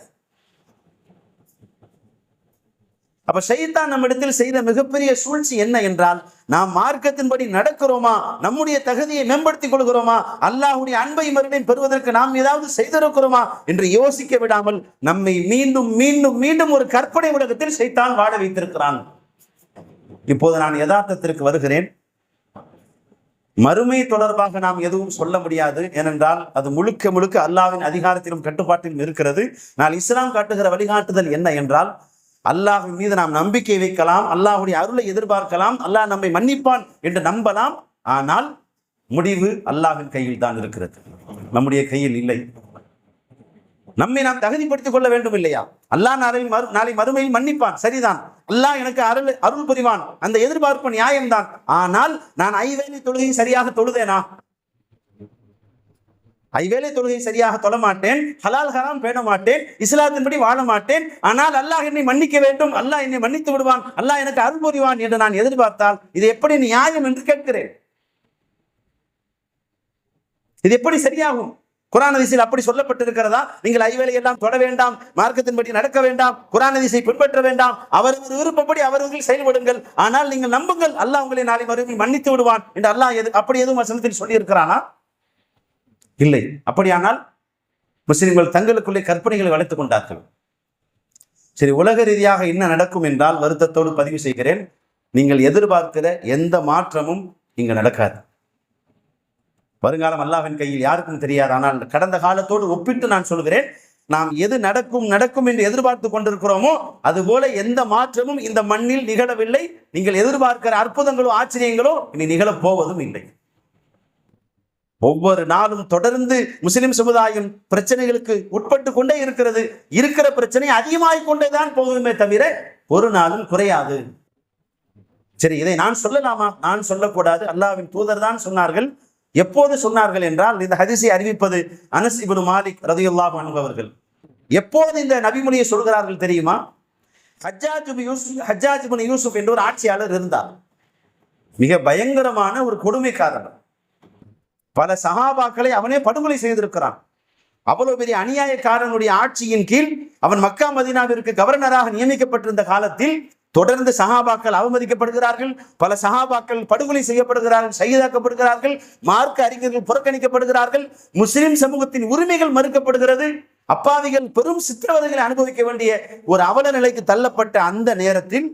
அப்ப ஷைத்தான் நம்மிடத்தில் செய்த மிகப்பெரிய சூழ்ச்சி என்ன என்றால், நாம் மார்க்கத்தின்படி நடக்கிறோமா, நம்முடைய தகுதியை மேம்படுத்திக் கொள்கிறோமா, அல்லாஹ்வுடைய அன்பை மறுபடியும் பெறுவதற்கு நாம் ஏதாவது செய்திருக்கிறோமா என்று யோசிக்க விடாமல் நம்மை மீண்டும் மீண்டும் மீண்டும் ஒரு கற்பனை உலகத்தில் ஷைத்தான் வாழ வைத்திருக்கிறான். இப்போது நான் யதார்த்தத்திற்கு வருகிறேன். மறுமை தொடர்பாக நாம் எதுவும் சொல்ல முடியாது. ஏனென்றால் அது முழுக்க முழுக்க அல்லாஹ்வின் அதிகாரத்திலும் கட்டுப்பாட்டிலும் இருக்கிறது. நான் இஸ்லாம் காட்டுகிற வழிகாட்டுதல் என்ன என்றால், அல்லாஹ்வின் மீது நாம் நம்பிக்கை வைக்கலாம், அல்லாஹ்வுடைய அருளை எதிர்பார்க்கலாம், அல்லாஹ் நம்மை மன்னிப்பான் என்று நம்பலாம். ஆனால் முடிவு அல்லாஹ்வின் கையில் தான் இருக்கிறது, நம்முடைய கையில் இல்லை. நம்மை நாம் தகுதிப்படுத்திக் கொள்ள வேண்டும் இல்லையா? அல்லாஹ் நாளை மறுமையில் மன்னிப்பான், சரிதான். அல்லாஹ் எனக்கு அருள் புரிவான், அந்த எதிர்பார்ப்பு நியாயம்தான். ஆனால் நான் ஐவேளை தொழுகை சரியாக தொழுதேனா? ஐவேளை தொழுகை சரியாக தொழ மாட்டேன், ஹலால் ஹராம் பேண மாட்டேன், இஸ்லாத்தின்படி வாழ மாட்டேன். ஆனால் அல்லாஹ் என்னை மன்னிக்க வேண்டும், அல்லாஹ் என்னை மன்னித்து விடுவான், அல்லாஹ் எனக்கு அருள் புரிவான் என்று நான் எதிர்பார்த்தால் இது எப்படி நியாயம் என்று கேட்கிறேன். இது எப்படி சரியாகும்? குர்ஆன் ஹதீஸில் அப்படி சொல்லப்பட்டிருக்கிறதா? நீங்கள் ஐவேளை எல்லாம் தொட வேண்டாம், மார்க்கத்தின்படி நடக்க வேண்டாம், குர்ஆன் ஹதீஸை பின்பற்ற வேண்டாம், அவரவர் விருப்பப்படி அவர்கள் செயல்படுங்கள், ஆனால் நீங்கள் நம்புங்கள், அல்லாஹ் உங்களை நாளை மறுமையில் மன்னித்து விடுவான் என்று அல்லாஹ் அப்படி எதுவும் வசனத்தில் சொல்லி இருக்கிறானா? இல்லை. அப்படியானால் முஸ்லிம்கள் தங்களுக்குள்ளே கற்பனைகளை வளர்த்துக் கொண்டார்கள். சரி, உலக ரீதியாக என்ன நடக்கும் என்றால் வருத்தத்தோடு பதிவு செய்கிறேன், நீங்கள் எதிர்பார்க்கிற எந்த மாற்றமும் இங்கு நடக்காது. வருங்காலம் அல்லாஹ்வின் கையில் யாருக்கும் தெரியாது. ஆனால் கடந்த காலத்தோடு ஒப்பிட்டு நான் சொல்கிறேன், நாம் எது நடக்கும் நடக்கும் என்று எதிர்பார்த்து கொண்டிருக்கிறோமோ அதுபோல எந்த மாற்றமும் இந்த மண்ணில் நிகழவில்லை. நீங்கள் எதிர்பார்க்கிற அற்புதங்களோ ஆச்சரியங்களோ இனி நிகழப் போவதும் இல்லை. ஒவ்வொரு நாளும் தொடர்ந்து முஸ்லிம் சமுதாயம் பிரச்சனைகளுக்கு உட்பட்டு கொண்டே இருக்கிறது. இருக்கிற பிரச்சனை அதிகமாகிக் கொண்டேதான் போகுமே தவிர ஒரு நாளும் குறையாது. சரி, இதை நான் சொல்லலாமா? நான் சொல்லக்கூடாது. அல்லாஹ்வின் தூதர் தான் சொன்னார்கள். எப்போது சொன்னார்கள் என்றால், இந்த ஹதீஸை அறிவிப்பது அனஸ் இப்னு மாலிக் ரலியல்லாஹு அன்ஹு அவர்கள். எப்போது இந்த நபிமொழியை சொல்கிறார்கள் தெரியுமா? ஹஜ்ஜாஜ் இப்னு யூசுப் என்ற ஒரு ஆட்சியாளர் இருந்தார். மிக பயங்கரமான ஒரு கொடுமைக்காரர். பல சஹாபாக்களை அவனே படுகொலை செய்திருக்கிறான். அவ்வளவு பெரிய அநியாயக்காரனுடைய ஆட்சியின் கீழ் அவன் மக்கா மதீனாவிற்கு கவர்னராக நியமிக்கப்பட்டிருந்த காலத்தில் தொடர்ந்து சஹாபாக்கள் அவமதிக்கப்படுகிறார்கள். பல சஹாபாக்கள் படுகொலை செய்யப்படுகிறார்கள், ஷஹீதாக்கப்படுகிறார்கள். மார்க்க அறிஞர்கள் புறக்கணிக்கப்படுகிறார்கள். முஸ்லிம் சமூகத்தின் உரிமைகள் மறுக்கப்படுகிறது. அப்பாவிகள் பெரும் சித்திரவதைகளை அனுபவிக்க வேண்டிய ஒரு அவல நிலைக்கு தள்ளப்பட்ட அந்த நேரத்தில்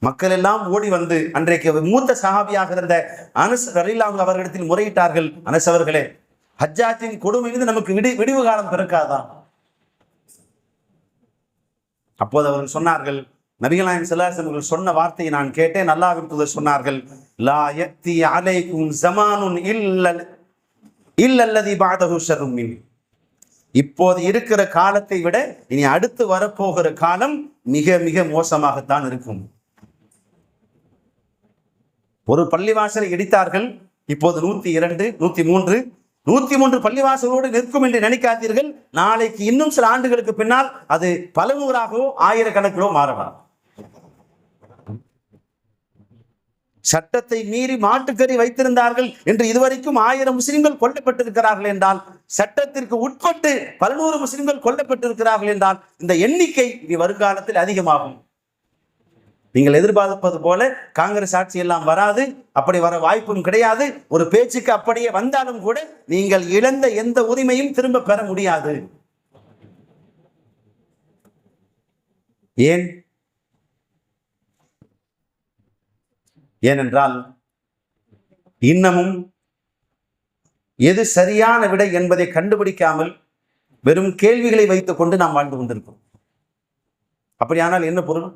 மக்கள் எல்லாம் ஓடி வந்து அன்றைக்கு மூத்த சஹாபியாக இருந்த அனஸ் ரலியல்லாஹு அவர்களிடத்தில் முறையிட்டார்கள். அனஸ் அவர்களே, ஹஜ்ஜாஜின் கொடுமையிலிருந்து நமக்கு விடிவு காலம் பிறக்காதா? அப்போது அவர்கள் சொன்னார்கள், நபிகள் நாயகம் ஸல்லல்லாஹு அலைஹி வஸல்லம் சொன்ன வார்த்தையை நான் கேட்டேன். அல்லாஹ்வின் தூதர் சொன்னார்கள், லா யக்தி அலைக்கும் ஸமானுன் இல்லல்லதி பஅதஹு ஷர்ரும் மின். இப்போது இருக்கிற காலத்தை விட இனி அடுத்து வரப்போகிற காலம் மிக மிக மோசமாகத்தான் இருக்கும். ஒரு பள்ளிவாசலை இடித்தார்கள். இப்போது 102, 103, 103 பள்ளிவாசலோடு நிற்கும் என்று நினைக்காதீர்கள். நாளைக்கு இன்னும் சில ஆண்டுகளுக்கு பின்னால் அது பல நூறாகவோ ஆயிரக்கணக்கிலோ மாறலாம். சட்டத்தை மீறி மாட்டுக்கறி வைத்திருந்தார்கள் என்று இதுவரைக்கும் 1000 முஸ்லிம்கள் கொல்லப்பட்டிருக்கிறார்கள் என்றால், சட்டத்திற்கு உட்பட்டு 100 முஸ்லிம்கள் கொல்லப்பட்டிருக்கிறார்கள் என்றால் இந்த எண்ணிக்கை இனி வருங்காலத்தில் அதிகமாகும். நீங்கள் எதிர்பார்ப்பது போல காங்கிரஸ் ஆட்சி எல்லாம் வராது, அப்படி வர வாய்ப்பும் கிடையாது. ஒரு பேச்சுக்கு அப்படியே வந்தாலும் கூட நீங்கள் இழந்த எந்த உரிமையும் திரும்ப பெற முடியாது. ஏனென்றால் இன்னமும் எது சரியான விடை என்பதை கண்டுபிடிக்காமல் வெறும் கேள்விகளை வைத்துக் கொண்டு நாம் வாழ்ந்து கொண்டிருக்கிறோம். அப்படியானால் என்ன பொருள்?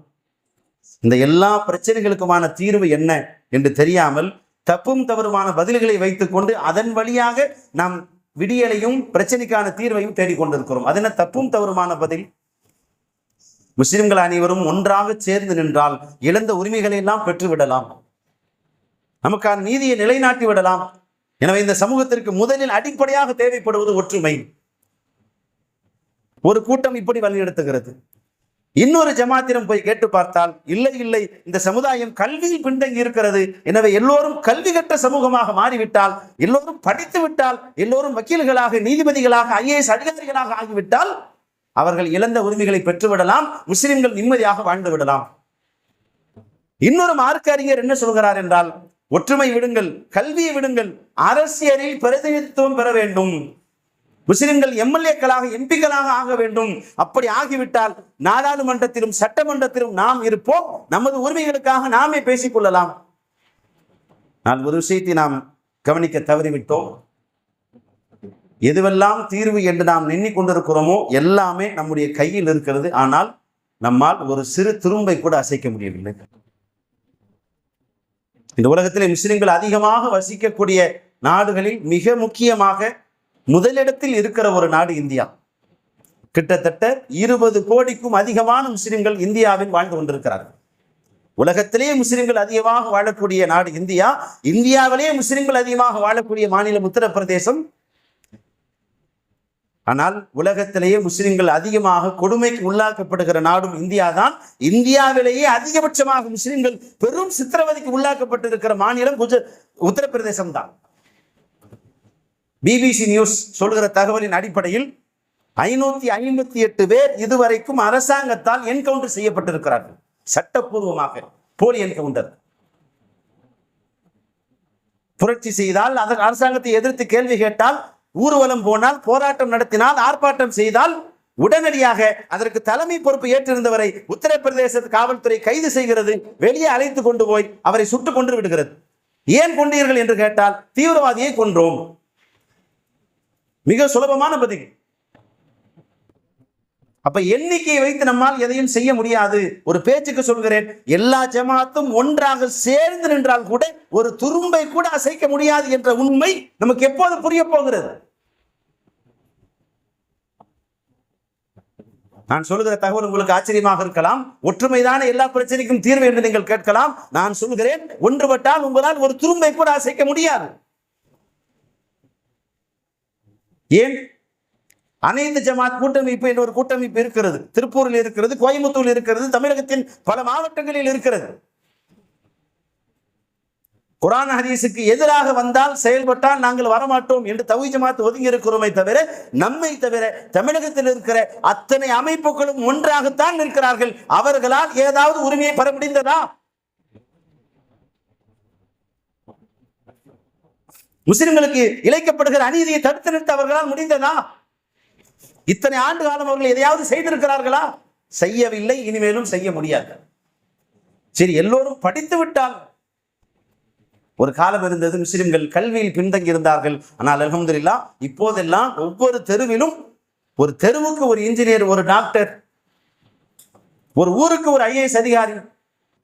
இந்த எல்லா பிரச்சனைகளுக்குமான தீர்வு என்ன என்று தெரியாமல் தப்பும் தவறுமான பதில்களை வைத்துக் கொண்டு அதன் வழியாக நாம் விடியலையும் பிரச்சனைக்கான தீர்வையும் தேடிக்கொண்டிருக்கிறோம். அது என்ன தப்பும் தவறுமான பதில்? முஸ்லிம்கள் அனைவரும் ஒன்றாக சேர்ந்து நின்றால் இழந்த உரிமைகளை எல்லாம் பெற்றுவிடலாம், நமக்கான நீதியை நிலைநாட்டி விடலாம். எனவே இந்த சமூகத்திற்கு முதலில் அடிப்படையாக தேவைப்படுவது ஒற்றுமை. ஒரு கூட்டம் இப்படி வழிநடத்துகிறது. இன்னொரு ஜமாத்திரம் போய் கேட்டு பார்த்தால், இல்லை இல்லை, இந்த சமுதாயம் கல்வியில் பின்தங்கி இருக்கிறது, எனவே எல்லோரும் கல்வி கற்ற சமூகமாக மாறிவிட்டால், எல்லோரும் படித்து விட்டால், எல்லோரும் வக்கீல்களாக, நீதிபதிகளாக, ஐஏஎஸ் அதிகாரிகளாக ஆகிவிட்டால் அவர்கள் இழந்த உரிமைகளை பெற்றுவிடலாம், முஸ்லிம்கள் நிம்மதியாக வாழ்ந்து விடலாம். இன்னொரு மார்க்க அறிஞர் என்ன சொல்கிறார் என்றால், ஒற்றுமை விடுங்கள், கல்வியை விடுங்கள், அரசியலில் பிரதிநிதித்துவம் பெற வேண்டும், முஸ்லிம்கள் எம்எல்ஏக்களாக எம்பிக்களாக ஆக வேண்டும். அப்படி ஆகிவிட்டால் நாடாளுமன்றத்திலும் சட்டமன்றத்திலும் நாம் இருப்போம், நமது உரிமைகளுக்காக நாமே பேசிக் கொள்ளலாம். நான் ஒரு விஷயத்தை நாம் கவனிக்க தவறிவிட்டோம். எதுவெல்லாம் தீர்வு என்று நாம் எண்ணிக்கொண்டிருக்கிறோமோ எல்லாமே நம்முடைய கையில் இருக்கிறது. ஆனால் நம்மால் ஒரு சிறு துரும்பை கூட அசைக்க முடியவில்லை. இந்த உலகத்திலே முஸ்லிம்கள் அதிகமாக வசிக்கக்கூடிய நாடுகளில் மிக முக்கியமாக முதலிடத்தில் இருக்கிற ஒரு நாடு இந்தியா. கிட்டத்தட்ட 20 கோடிக்கும் அதிகமான முஸ்லிம்கள் இந்தியாவில் வாழ்ந்து கொண்டிருக்கிறார்கள். உலகத்திலேயே முஸ்லிம்கள் அதிகமாக வாழக்கூடிய நாடு இந்தியா. இந்தியாவிலேயே முஸ்லிம்கள் அதிகமாக வாழக்கூடிய மாநிலம் உத்தரப்பிரதேசம். ஆனால் உலகத்திலேயே முஸ்லிம்கள் அதிகமாக கொடுமைக்கு உள்ளாக்கப்படுகிற நாடும் இந்தியா தான். இந்தியாவிலேயே அதிகபட்சமாக முஸ்லிம்கள் பெரும் சித்திரவதைக்கு உள்ளாக்கப்பட்டிருக்கிற மாநிலம் உத்தரப்பிரதேசம் தான். பிபிசி நியூஸ் சொல்கிற தகவலின் அடிப்படையில் 558 பேர் இதுவரைக்கும் அரசாங்கத்தால் என்கவுண்டர் செய்யப்பட்டிருக்கிறார்கள். சட்டப்பூர்வமாக போலி என்கவுண்டர். புரட்சி செய்தால், அதற்கு அரசாங்கத்தை எதிர்த்து கேள்வி கேட்டால், ஊர்வலம் போனால், போராட்டம் நடத்தினால், ஆர்ப்பாட்டம் செய்தால் உடனடியாக அதற்கு தலைமை பொறுப்பு ஏற்றிருந்தவரை உத்தரப்பிரதேச காவல்துறை கைது செய்கிறது, வெளியே அழைத்து கொண்டு போய் அவரை சுட்டுக் கொன்று விடுகிறது. ஏன் கொண்டீர்கள் என்று கேட்டால், தீவிரவாதியை கொன்றோம். மிக சுலபமான பதில். அப்ப எண்ணிக்கையை வைத்து நம்மால் எதையும் செய்ய முடியாது. ஒரு பேச்சுக்கு சொல்கிறேன், எல்லா ஜமாத்தும் ஒன்றாக சேர்ந்து நின்றால் கூட ஒரு துரும்பை கூட அசைக்க முடியாது என்ற உண்மை நமக்கு எப்போது புரிய போகிறது? நான் சொல்லுகிற தகவல் உங்களுக்கு ஆச்சரியமாக இருக்கலாம். ஒற்றுமைதான எல்லா பிரச்சனைக்கும் தீர்வு என்று நீங்கள் கேட்கலாம். நான் சொல்கிறேன், ஒன்றுபட்டால் உங்களால் ஒரு துரும்பை கூட அசைக்க முடியாது. ஏன்? அனைத்து ஜமாத் கூட்டமைப்பு என்ற ஒரு கூட்டமைப்பு இருக்கிறது. திருப்பூரில் இருக்கிறது, கோயம்புத்தூரில் இருக்கிறது, தமிழகத்தின் பல மாவட்டங்களில் இருக்கிறது. குர்ஆன் ஹதீஸுக்கு எதிராக வந்தால், செயல்பட்டால் நாங்கள் வரமாட்டோம் என்று தௌஹீத் ஜமாத் ஒதுங்கி இருக்கிறோமே தவிர, நம்மை தவிர தமிழகத்தில் இருக்கிற அத்தனை அமைப்புகளும் ஒன்றாகத்தான் இருக்கிறார்கள். அவர்களால் ஏதாவது உரிமையை பெற முடிந்ததா? முஸ்லிம்களுக்கு இழைக்கப்படுகிற அநீதியை தடுத்து நிறுத்த அவர்களால் முடிந்ததா? இத்தனை ஆண்டு காலம் அவர்கள் எதையாவது செய்திருக்கிறார்களா? செய்யவில்லை, இனிமேலும் செய்ய முடியாது. சரி, எல்லோரும் படித்து விட்டால். ஒரு காலம் இருந்தது, முஸ்லிம்கள் கல்வியில் பின்தங்கி இருந்தார்கள். ஆனால் அல்ஹம்துலில்லாஹ் இப்போதெல்லாம் ஒவ்வொரு தெருவிலும், ஒரு தெருவுக்கு ஒரு இன்ஜினியர், ஒரு டாக்டர், ஒரு ஊருக்கு ஒரு IAS அதிகாரி.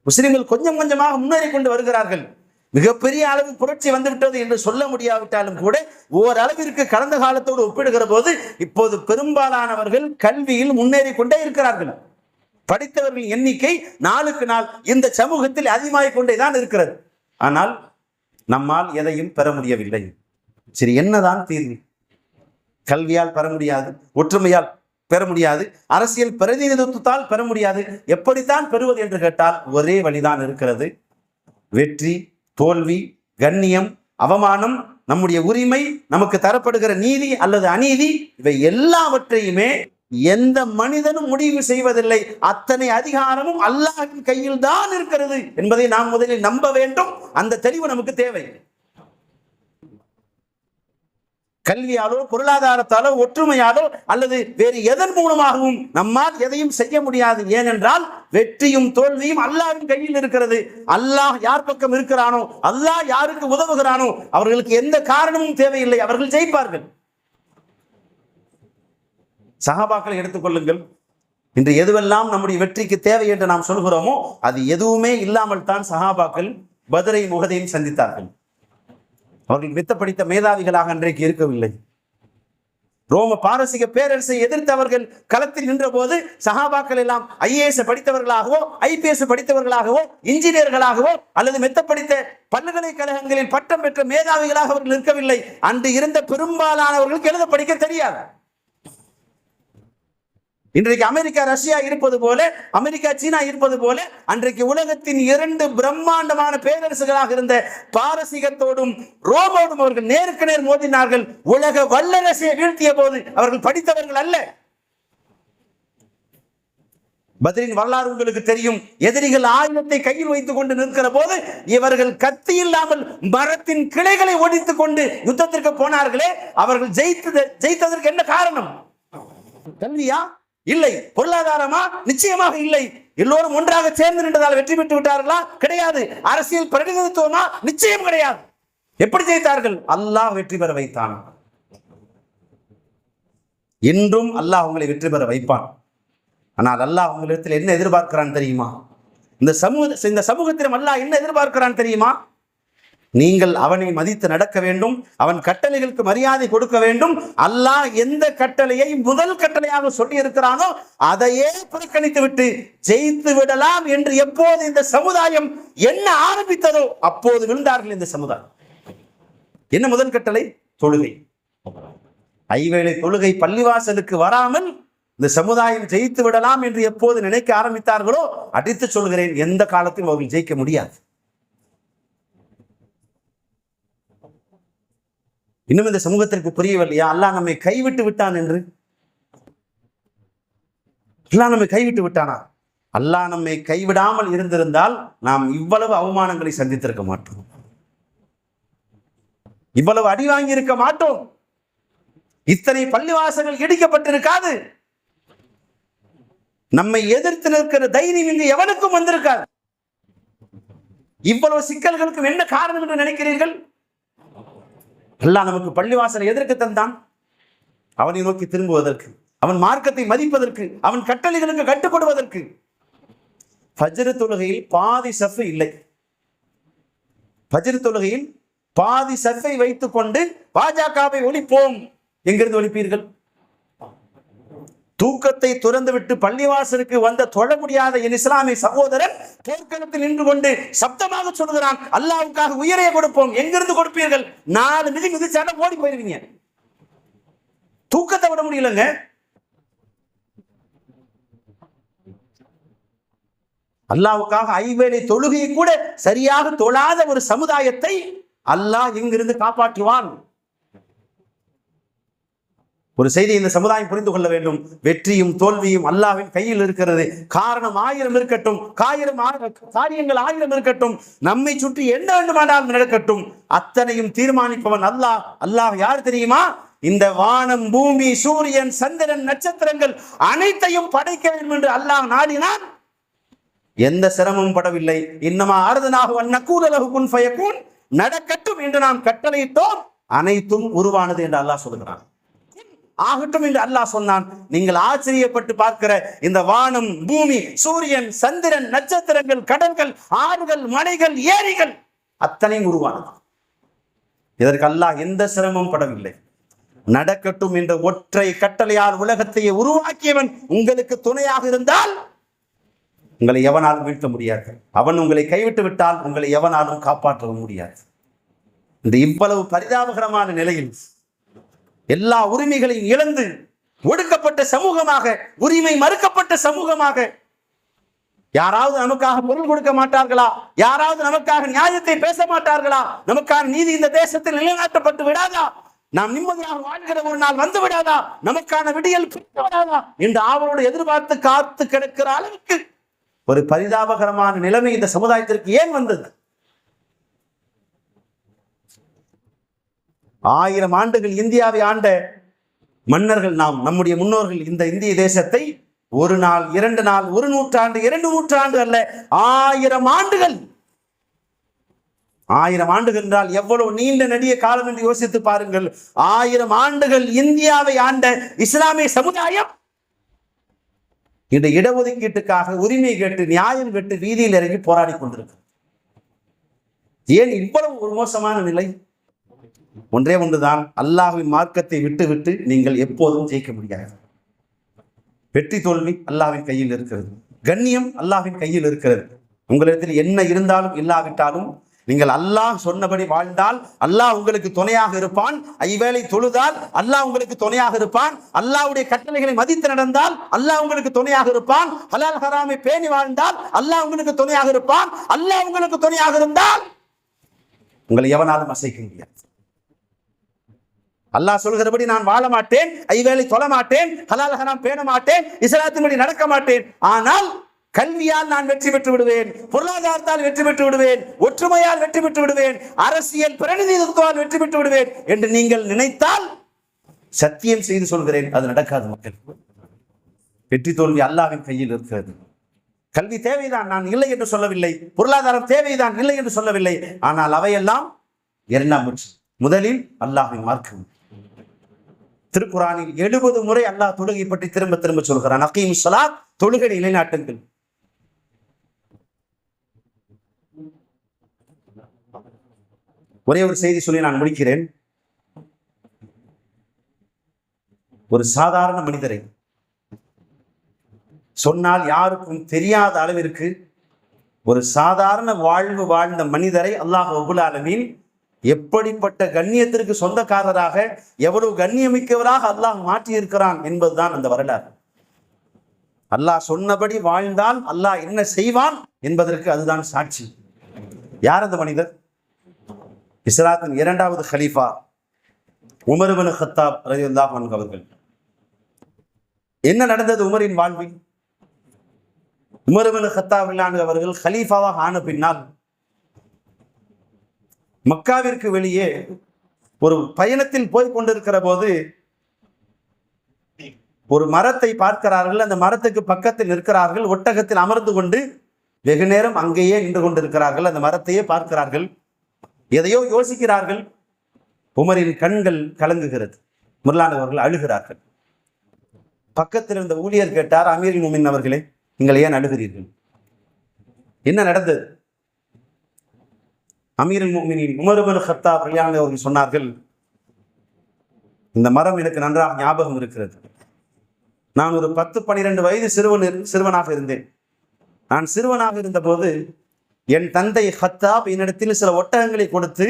முஸ்லிம்கள் கொஞ்சம் கொஞ்சமாக முன்னேறி கொண்டு வருகிறார்கள். மிகப்பெரிய அளவு புரட்சி வந்துவிட்டது என்று சொல்ல முடியாவிட்டாலும் கூட ஓரளவிற்கு கடந்த காலத்தோடு ஒப்பிடுகிற போது இப்போது பெரும்பாலானவர்கள் கல்வியில் முன்னேறி கொண்டே இருக்கிறார்கள். படித்தவர்களின் எண்ணிக்கை நாளுக்கு நாள் இந்த சமூகத்தில் அதிகமாகிக் கொண்டேதான் இருக்கிறது. ஆனால் நம்மால் எதையும் பெற முடியவில்லை. சரி, என்னதான் தீர்வு? கல்வியால் பெற முடியாது, ஒற்றுமையால் பெற முடியாது, அரசியல் பிரதிநிதித்துவத்தால் பெற முடியாது. எப்படித்தான் பெறுவது என்று கேட்டால் ஒரே வழிதான் இருக்கிறது. வெற்றி, தோல்வி, கண்ணியம், அவமானம், நம்முடைய உரிமை, நமக்கு தரப்படுகிற நீதி அல்லது அநீதி, இவை எல்லாவற்றையுமே எந்த மனிதனும் முடிவு செய்வதில்லை. அத்தனை அதிகாரமும் அல்லாஹ்வின் கையில் தான் இருக்கிறது என்பதை நாம் முதலில் நம்ப வேண்டும். அந்த தெளிவு நமக்கு தேவை. கல்வியாலோ, பொருளாதாரத்தாலோ, ஒற்றுமையாலோ அல்லது வேறு எதன் மூலமாகவும் நம்மால் எதையும் செய்ய முடியாது. ஏனென்றால் வெற்றியும் தோல்வியும் அல்லாஹ்வின் கையில் இருக்கிறது. அல்லாஹ் யார் பக்கம் இருக்கிறானோ, அல்லாஹ் யாருக்கு உதவுகிறானோ, அவர்களுக்கு எந்த காரணமும் தேவையில்லை, அவர்கள் ஜெயிப்பார்கள். சஹாபாக்களை எடுத்துக்கொள்ளுங்கள். இன்று எதுவெல்லாம் நம்முடைய வெற்றிக்கு தேவை என்று நாம் சொல்கிறோமோ அது எதுவுமே இல்லாமல் தான் சஹாபாக்கள் பத்ரையும் உஹதையும் சந்தித்தார்கள். அவர்கள் வித்த படித்த மேதாவிகளாக அன்றைக்கு இருக்கவில்லை. ரோம பாரசீக பேரரசை எதிர்த்து அவர்கள் களத்தில் நின்ற போது சஹாபாக்கள் எல்லாம் IAS படித்தவர்களாகவோ, IPS படித்தவர்களாகவோ, இன்ஜினியர்களாகவோ அல்லது மெத்த படித்த பல்கலைக்கழகங்களில் பட்டம் பெற்ற மேதாவிகளாக அவர்கள் இருக்கவில்லை. அன்று இருந்த பெரும்பாலானவர்களுக்கு எழுத படிக்க தெரியாது. இன்றைக்கு அமெரிக்கா, ரஷ்யா இருப்பது போல, அமெரிக்கா, சீனா இருப்பது போல, அன்றைக்கு உலகத்தின் 2 பிரம்மாண்டமான பேரரசுகளாக இருந்த பாரசீகத்தோடும் ரோமோடும் அவர்கள் நேருக்கு நேர் மோதினார்கள். உலக வல்லரசை வீழ்த்திய போது அவர்கள் படித்தவர்கள் அல்ல. பத்ரின் வரலாறு உங்களுக்கு தெரியும். எதிரிகள் ஆயுதத்தை கையில் வைத்துக் கொண்டு நிற்கிற போது இவர்கள் கத்தி இல்லாமல் மரத்தின் கிளைகளை ஒடித்துக் கொண்டு யுத்தத்திற்கு போனார்களே, அவர்கள் ஜெயித்ததற்கு என்ன காரணம்? கல்வியா? இல்லை. பொருளாதாரமா? நிச்சயமாக இல்லை. எல்லோரும் ஒன்றாக சேர்ந்து நின்றதால் வெற்றி பெற்று விட்டார்களா? கிடையாது. அரசியல் பிரதிநிதித்துவமா? நிச்சயம் கிடையாது. எப்படி ஜெயித்தார்கள்? அல்லாஹ் வெற்றி பெற வைத்தான். இன்றும் அல்லாஹ் உங்களை வெற்றி பெற வைப்பான். ஆனால் அல்லாஹ் உங்களிடத்தில் என்ன எதிர்பார்க்கிறான் தெரியுமா? இந்த சமூகத்திலும் அல்லாஹ் என்ன எதிர்பார்க்கிறான் தெரியுமா? நீங்கள் அவனை மதித்து நடக்க வேண்டும். அவன் கட்டளைகளுக்கு மரியாதை கொடுக்க வேண்டும். அல்லாஹ் எந்த கட்டளையை முதல் கட்டளையாக சொல்லி இருக்கிறானோ அதையே புறக்கணித்து விட்டு ஜெயித்து விடலாம் என்று எப்போது இந்த சமுதாயம் என்ன ஆரம்பித்ததோ அப்போது விழுந்தார்கள் இந்த சமுதாயம். என்ன முதல் கட்டளை? தொழுகை. ஐவேளை தொழுகை பள்ளிவாசலுக்கு வராமல் இந்த சமுதாயம் ஜெயித்து விடலாம் என்று எப்போது நினைக்க ஆரம்பித்தார்களோ அடித்து சொல்கிறேன், எந்த காலத்திலும் அவர்கள் ஜெயிக்க முடியாது. இன்னும் இந்த சமூகத்திற்கு புரியவில்லையா அல்லாஹ் நம்மை கைவிட்டு விட்டான் என்று? அல்லாஹ் நம்மை கைவிட்டு விட்டானா? அல்லாஹ் நம்மை கைவிடாமல் இருந்திருந்தால் நாம் இவ்வளவு அவமானங்களை சந்தித்திருக்க மாட்டோம், இவ்வளவு அடி வாங்கி இருக்க மாட்டோம், இத்தனை பள்ளிவாசல்கள் இடிக்கப்பட்டிருக்காது, நம்மை எதிர்த்து நிற்கிற தைரியம் இங்கு எவனுக்கும் வந்திருக்காது. இவ்வளவு சிக்கல்களுக்கு என்ன காரணம் என்று நினைக்கிறீர்கள்? அல்லாஹ் நமக்கு பள்ளிவாசலை எதற்கு தந்தான்? அவனை நோக்கி திரும்புவதற்கு, அவன் மார்க்கத்தை மதிப்பதற்கு, அவன் கட்டளைகளுக்கு கட்டுப்படுவதற்கு. ஃபஜ்ர் தொழுகையில் பாதி சஃப் இல்லை. ஃபஜ்ர் தொழுகையில் பாதி சஃப்பை வைத்துக் கொண்டு பாஜகவை ஒழிப்போம். எங்கிருந்து ஒழிப்பீர்கள்? தூக்கத்தை துறந்துவிட்டு பள்ளிவாசலுக்கு வந்த தொழ முடியாத என் இஸ்லாமிய சகோதரர் போர்க்களத்தில் நின்று கொண்டு சப்தமாக சொல்கிறான், அல்லாஹ்வுக்காக உயிரை கொடுப்போம். எங்கிருந்து கொடுப்பீர்கள்? 4 மிதி மிதிச்சாலும் ஓடி போயிருவீங்க. தூக்கத்தை விட முடியலங்க. அல்லாஹ்வுக்காக 5 வேளை தொழுகையை கூட சரியாக தொழாத ஒரு சமுதாயத்தை அல்லாஹ் எங்கிருந்து காப்பாற்றுவான்? ஒரு செய்தி இந்த சமுதாயம் புரிந்து கொள்ள வேண்டும். வெற்றியும் தோல்வியும் அல்லாஹ்வின் கையில் இருக்கிறது. காரணம் 1000 இருக்கட்டும், காரியங்கள் 1000 இருக்கட்டும், நம்மை சுற்றி என்ன வேண்டுமானாலும் நடக்கட்டும், அத்தனையும் தீர்மானிப்பவன் அல்லாஹ். அல்லாஹ் யார் தெரியுமா? இந்த வானம், பூமி, சூரியன், சந்திரன், நட்சத்திரங்கள் அனைத்தையும் படைக்க வேண்டும் என்று அல்லாஹ் நாடினான். எந்த சிரமமும் படவில்லை. இன்னமா அர்தனாஹு அன் நகூல லஹு குன் ஃபயகூன், நடக்கட்டும் என்று நாம் கட்டளையிட்டோம், அனைத்தும் உருவானது என்று அல்லாஹ் சொல்கிறான். ஆகட்டும் என்று அல்லாஹ் சொன்னான். நீங்கள் ஆச்சரியப்பட்டு பார்க்கிற இந்த வானம், பூமி, சூரியன், சந்திரன், நட்சத்திரங்கள், கடல்கள், ஆறுகள், மலைகள், ஏரிகள் அத்தனையும் உருவானது. இதற்கு அல்லாஹ் எந்த சிரமமும் படவில்லை. நடக்கட்டும் என்ற ஒற்றை கட்டளையால் உலகத்தையே உருவாக்கியவன் உங்களுக்கு துணையாக இருந்தால் உங்களை எவனாலும் வீழ்த்த முடியாது. அவன் உங்களை கைவிட்டு விட்டால் உங்களை எவனாலும் காப்பாற்றவும் முடியாது. இந்த இவ்வளவு பரிதாபகரமான நிலையில் எல்லா உரிமைகளையும் இழந்து ஒடுக்கப்பட்ட சமூகமாக, உரிமை மறுக்கப்பட்ட சமூகமாக, யாராவது நமக்காக பொருள் கொடுக்க மாட்டார்களா? யாராவது நமக்காக நியாயத்தை பேச மாட்டார்களா? நமக்கான நீதி இந்த தேசத்தில் நிலைநாட்டப்பட்டு விடாதா? நாம் நிம்மதியாக வாழ்கிற ஒரு நாள் வந்து விடாதா? நமக்கான விடியல் விடாதா என்று அவரோடு எதிர்பார்த்து காத்து கிடக்கிற அளவுக்கு ஒரு பரிதாபகரமான நிலைமை இந்த சமுதாயத்திற்கு ஏன் வந்தது? 1000 ஆண்டுகள் இந்தியாவை ஆண்ட மன்னர்கள் நாம், நம்முடைய முன்னோர்கள் இந்த இந்திய தேசத்தை ஒரு நாள், 2 நாள், 1 நூற்றாண்டு, 2 நூற்றாண்டு அல்ல, 1000 ஆண்டுகள். 1000 ஆண்டுகள் என்றால் எவ்வளவு நீண்ட நெடிய காலம் என்று யோசித்து பாருங்கள். 1000 ஆண்டுகள் இந்தியாவை ஆண்ட இஸ்லாமிய சமுதாயம் இந்த இடஒதுக்கீட்டுக்காக உரிமை கேட்டு, நியாயம் கேட்டு வீதியில் இறங்கி போராடி கொண்டிருக்கு. ஏன் இவ்வளவு ஒரு மோசமான நிலை? ஒன்றே ஒன்றுதான், அல்லாஹ்வின் மார்க்கத்தை விட்டு விட்டு நீங்கள் எப்போதும் ஜெயிக்க முடியாது. வெற்றி தோல்வி அல்லாஹ்வின் கையில் இருக்கிறது. கண்ணியம் அல்லாஹ்வின் கையில் இருக்கிறது. உங்களிடத்தில் என்ன இருந்தாலும் இல்லாவிட்டாலும் நீங்கள் அல்லாஹ் சொன்னபடி வாழ்ந்தால் அல்லாஹ் உங்களுக்கு துணையாக இருப்பான். 5 வேளை தொழுதால் அல்லாஹ் உங்களுக்கு துணையாக இருப்பான். அல்லாஹ்வுடைய கட்டளைகளை மதித்து நடந்தால் அல்லாஹ் உங்களுக்கு துணையாக இருப்பான். ஹலால் ஹராமை பேணி வாழ்ந்தால் அல்லாஹ் உங்களுக்கு துணையாக இருப்பான். அல்லாஹ் உங்களுக்கு துணையாக இருந்தால் உங்களை எவனாலும் அசைக்க முடியாது. அல்லாஹ் சொல்கிறபடி நான் வாழ மாட்டேன், 5 வேளை தொழ மாட்டேன், ஹலால் ஹராம் பேண மாட்டேன், இஸ்லாத்தின்படி நடக்க மாட்டேன், ஆனால் கல்வியால் நான் வெற்றி பெற்று விடுவேன், பொருளாதாரத்தால் வெற்றி பெற்று விடுவேன், ஒற்றுமையால் வெற்றி பெற்று விடுவேன், அரசியல் பிரதிநிதித்துவத்தால் வெற்றி பெற்று விடுவேன் என்று நீங்கள் நினைத்தால் சத்தியம் செய்து சொல்கிறேன், அது நடக்காது. மக்கள், வெற்றி தோல்வி அல்லாஹ்வின் கையில் இருக்கிறது. கல்வி தேவைதான், நான் இல்லை என்று சொல்லவில்லை. பொருளாதாரம் தேவைதான், இல்லை என்று சொல்லவில்லை. ஆனால் அவையெல்லாம் 2ஆம் பட்சம். முதலில் அல்லாஹ்வின் மார்க்கம். திருக்குரானில் 70 முறை அல்லாஹ் தொழுகை பற்றி திரும்ப திரும்ப சொல்கிறான். அகீமுஸ் ஸலாத், தொழுகை நிலைநாட்டுங்கள். ஒரே ஒரு செய்தி சொல்லி நான் முடிக்கிறேன். ஒரு சாதாரண மனிதரை, சொன்னால் யாருக்கும் தெரியாத அளவிற்கு ஒரு சாதாரண வாழ்வு வாழ்ந்த மனிதரை அல்லாஹ் ரப்புல் ஆலமீன் எப்படிப்பட்ட கண்ணியத்திற்கு சொந்தக்காரராக, எவ்வளவு கண்ணியமிக்கவராக அல்லாஹ் மாற்றி இருக்கிறான் என்பதுதான் அந்த வரலாறு. அல்லாஹ் சொன்னபடி வாழ்ந்தால் அல்லாஹ் என்ன செய்வான் என்பதற்கு அதுதான் சாட்சி. யார் அந்த மனிதர்? இஸ்லாத்தின் 2வது கலீஃபா உமர் இப்னு கத்தாப் ரலியல்லாஹு அன்ஹு அவர்கள். என்ன நடந்தது உமரின் வாழ்வில்? உமர் இப்னு கத்தாப் அவர்கள் கலீஃபாவாக ஆன பின்னால் மக்காவிற்கு வெளியே ஒரு பயணத்தில் போய் கொண்டிருக்கிற போது ஒரு மரத்தை பார்க்கிறார்கள். அந்த மரத்துக்கு பக்கத்தில் நிற்கிறார்கள். ஒட்டகத்தில் அமர்ந்து கொண்டு வெகு நேரம் அங்கேயே நின்று கொண்டிருக்கிறார்கள். அந்த மரத்தையே பார்க்கிறார்கள். எதையோ யோசிக்கிறார்கள். உமரின் கண்கள் கலங்குகிறது. முர்லானவர்கள் அழுகிறார்கள். பக்கத்தில் இருந்த ஊழியர் கேட்டார், அமீருல் முஃமினீன் அவர்களே, நீங்கள் ஏன் அழுகிறீர்கள்? என்ன நடந்தது? அமீருல் முஃமினீன் உமர் இப்னு கத்தாப் ரலியல்லாஹு அவர்கள் சொன்னார்கள், இந்த மரம் எனக்கு நன்றாக ஞாபகம் இருக்கிறது. நான் ஒரு 10-12 வயது சிறுவனாக இருந்தேன். நான் சிறுவனாக இருந்தபோது என் தந்தை கத்தாப் என்னிடத்தில் சில ஒட்டகங்களை கொடுத்து,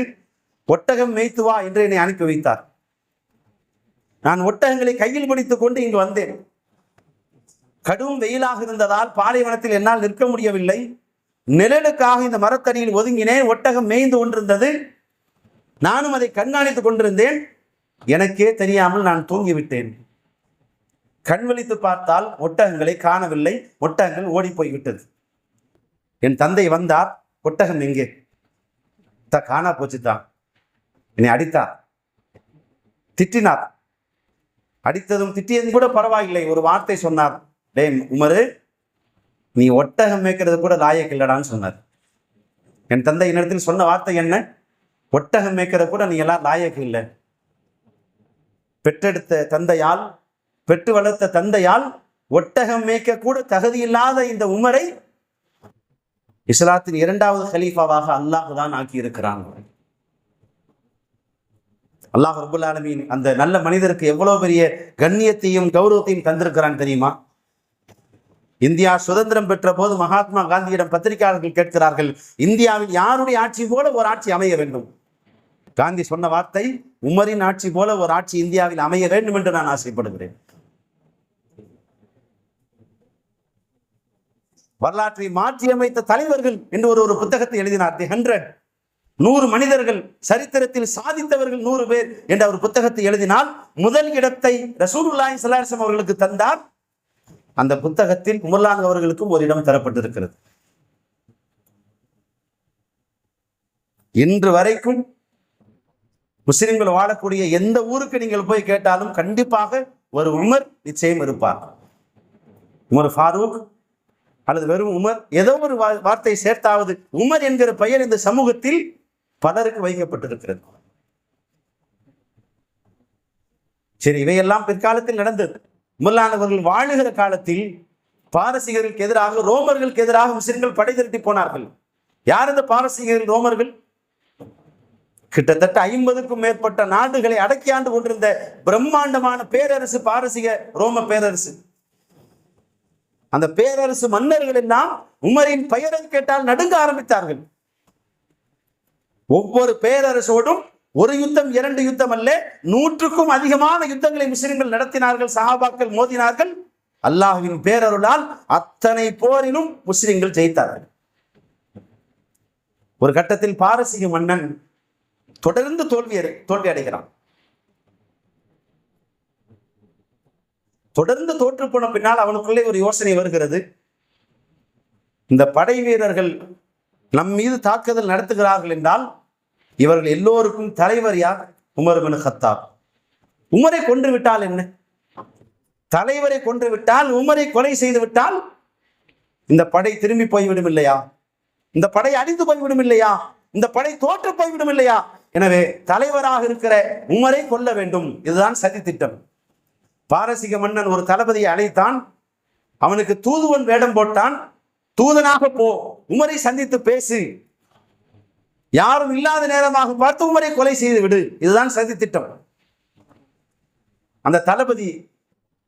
ஒட்டகம் மேய்த்து வா என்று என்னை அனுப்பி வைத்தார். நான் ஒட்டகங்களை கையில் பிடித்துக் கொண்டு இங்கு வந்தேன். கடும் வெயிலாக இருந்ததால் பாலைவனத்தில் என்னால் நிற்க முடியவில்லை. நிழலுக்காக இந்த மரத்தடியில் ஒதுங்கினேன். ஒட்டகம் மேய்ந்து கொண்டிருந்தது. நானும் அதை கண்காணித்துக் கொண்டிருந்தேன். எனக்கே தெரியாமல் நான் தூங்கிவிட்டேன். கண் விழித்து பார்த்தால் ஒட்டகங்களை காணவில்லை. ஒட்டகங்கள் ஓடி போய்விட்டது. என் தந்தை வந்தார். ஒட்டகம் எங்கே? காணா போச்சுதான். என்னை அடித்தார், திட்டினார். அடித்ததும் திட்டியதும் கூட பரவாயில்லை. ஒரு வார்த்தை சொன்னார், டே உமரு, நீ ஒட்டகம் மேய்க்கிறது கூட லாயக்கு இல்லடான்னு சொன்னார். என் தந்தை என்னிடத்தில் சொன்ன வார்த்தை என்ன? ஒட்டகம் மேய்க்கிறது கூட நீ எல்லாம் லாயக்கு இல்லை. பெற்றெடுத்த தந்தையால், பெற்று வளர்த்த தந்தையால் ஒட்டகம் மேய்க்க கூட தகுதியில்லாத இந்த உமரை இஸ்லாத்தின் 2வது கலீஃபாவாக அல்லாஹ் தான் ஆக்கி இருக்கிறான். அல்லாஹ் ரப்பல் ஆலமீன் அந்த நல்ல மனிதருக்கு எவ்வளவு பெரிய கண்ணியத்தையும் கௌரவத்தையும் தந்திருக்கிறான் தெரியுமா? இந்தியா சுதந்திரம் பெற்ற போது மகாத்மா காந்தியிடம் பத்திரிகையாளர்கள் கேட்கிறார்கள், இந்தியாவில் யாருடைய ஆட்சி போல ஒரு ஆட்சி அமைய வேண்டும்? காந்தி சொன்ன வார்த்தை, உமரின் ஆட்சி போல ஒரு ஆட்சி இந்தியாவில் அமைய வேண்டும் என்று நான் ஆசைப்படுகிறேன். வரலாற்றை மாற்றியமைத்த தலைவர்கள் என்று ஒரு புத்தகத்தை எழுதினார். தி 100 மனிதர்கள், சரித்திரத்தில் சாதித்தவர்கள் 100 பேர் என்ற ஒரு புத்தகத்தை எழுதினால் முதல் இடத்தை ரசூலுல்லாஹி ஸல்லல்லாஹு அலைஹி வஸல்லம் அவர்களுக்கு தந்தார். அந்த புத்தகத்தில் உமர்லான் அவர்களுக்கும் ஒரு இடம் தரப்பட்டிருக்கிறது. இன்று வரைக்கும் முஸ்லிம்கள் வாழக்கூடிய எந்த ஊருக்கு நீங்கள் போய் கேட்டாலும் கண்டிப்பாக ஒரு உமர் நிச்சயம் இருப்பார். உமர் ஃபாரூக் அல்லது வெறும் உமர், ஏதோ ஒரு வார்த்தை சேர்த்தாவது உமர் என்கிற பெயர் இந்த சமூகத்தில் பலருக்கு வைக்கப்பட்டிருக்கிறது. சரி, இவையெல்லாம் பிற்காலத்தில் நடந்தது. உமர்லானவர்கள் வாழுகிற காலத்தில் பாரசீகர்களுக்கு எதிராக, ரோமர்களுக்கு எதிராக முஸ்லிம்கள் படை திரட்டி போனார்கள். யார் இந்த பாரசீகர்கள், ரோமர்கள்? கிட்டத்தட்ட 50க்கும் மேற்பட்ட நாடுகளை அடக்கி ஆண்டு கொண்டிருந்த பிரம்மாண்டமான பேரரசு பாரசீக ரோம பேரரசு. அந்த பேரரசு மன்னர்கள் எல்லாம் உமரின் பெயரை கேட்டால் நடுங்க ஆரம்பித்தார்கள். ஒவ்வொரு பேரரசோடும் ஒரு யுத்தம் 2 யுத்தம் அல்ல, 100க்கும் அதிகமான யுத்தங்களை முஸ்லிம்கள் நடத்தினார்கள். சஹாபாக்கள் மோதினார்கள். அல்லாஹ்வின் பேரருளால் அத்தனை போரிலும் முஸ்லிம்கள் ஜெயித்தார்கள். ஒரு கட்டத்தில் பாரசீக மன்னன் தொடர்ந்து தோல்வி அடைகிறான். தொடர்ந்து தோற்று போன பின்னால் அவனுக்குள்ளே ஒரு யோசனை வருகிறது. இந்த படை வீரர்கள் நம் மீது தாக்குதல் நடத்துகிறார்கள் என்றால் இவர்கள் எல்லோருக்கும் தலைவர் யார்? Umar ibn Khattab. உமரை கொன்று விட்டால் என்ன? தலைவரை கொன்று விட்டால், உமரை கொலை செய்து விட்டால் இந்த படை திரும்பி போய்விடும் இல்லையா? இந்த படை அழிந்து போய்விடும் இல்லையா? இந்த படை தோற்று போய்விடும் இல்லையா? எனவே தலைவராக இருக்கிற உமரை கொல்ல வேண்டும். இதுதான் சதி திட்டம். பாரசீக மன்னன் ஒரு தளபதியை அழைத்தான். அவனுக்கு தூதுவன் வேடம் போட்டான். தூதனாக போ, உமரை சந்தித்து பேசு, யாரும் இல்லாத நேரமாக பார்த்து உமரை கொலை செய்து விடு. இதுதான் சதி திட்டம். அந்த தளபதி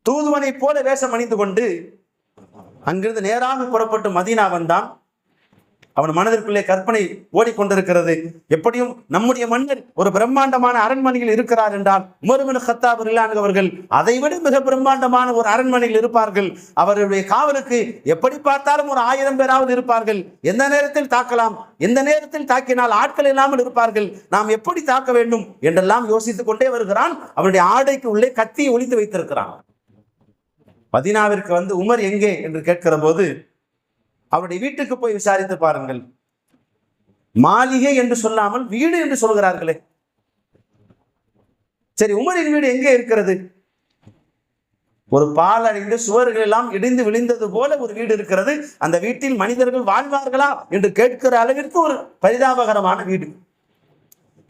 தூதுவனை போல வேஷம் அணிந்து கொண்டு அங்கிருந்து நேராக புறப்பட்டு மதீனா வந்தான். அவன் மனதிற்குள்ளே கற்பனை ஓடிக்கொண்டிருக்கிறது. எப்படியும் நம்முடைய மன்னர் ஒரு பிரம்மாண்டமான அரண்மனையில் இருக்கிறார் என்றால் உமர் இப்னு கத்தாப் ரலியல்லாஹு அவர்கள் அதைவிட மிக பிரம்மாண்டமான ஒரு அரண்மனையில் இருப்பார்கள். அவர்களுடைய காவலுக்கு எப்படி பார்த்தாலும் ஒரு 1000 பேராவது இருப்பார்கள். எந்த நேரத்தில் தாக்கலாம், எந்த நேரத்தில் தாக்கினால் ஆட்கள் இல்லாமல் இருப்பார்கள். நாம் எப்படி தாக்க வேண்டும் என்றெல்லாம் யோசித்துக் கொண்டே வருகிறான். அவனுடைய ஆடைக்கு உள்ளே கத்தியை ஒளித்து வைத்திருக்கிறான். மதீனாவிற்கு வந்து உமர் எங்கே என்று கேட்கிற போது அவருடைய வீட்டுக்கு போய் விசாரித்து பாருங்கள். மாளிகை என்று சொல்லாமல் வீடு என்று சொல்கிறார்களே. சரி, உமரின் வீடு எங்கே இருக்கிறது? ஒரு பாலடைந்து சுவர்கள் எல்லாம் இடிந்து விழுந்தது போல ஒரு வீடு இருக்கிறது. அந்த வீட்டில் மனிதர்கள் வாழ்வார்களா என்று கேட்கிற அளவிற்கு ஒரு பரிதாபகரமான வீடு.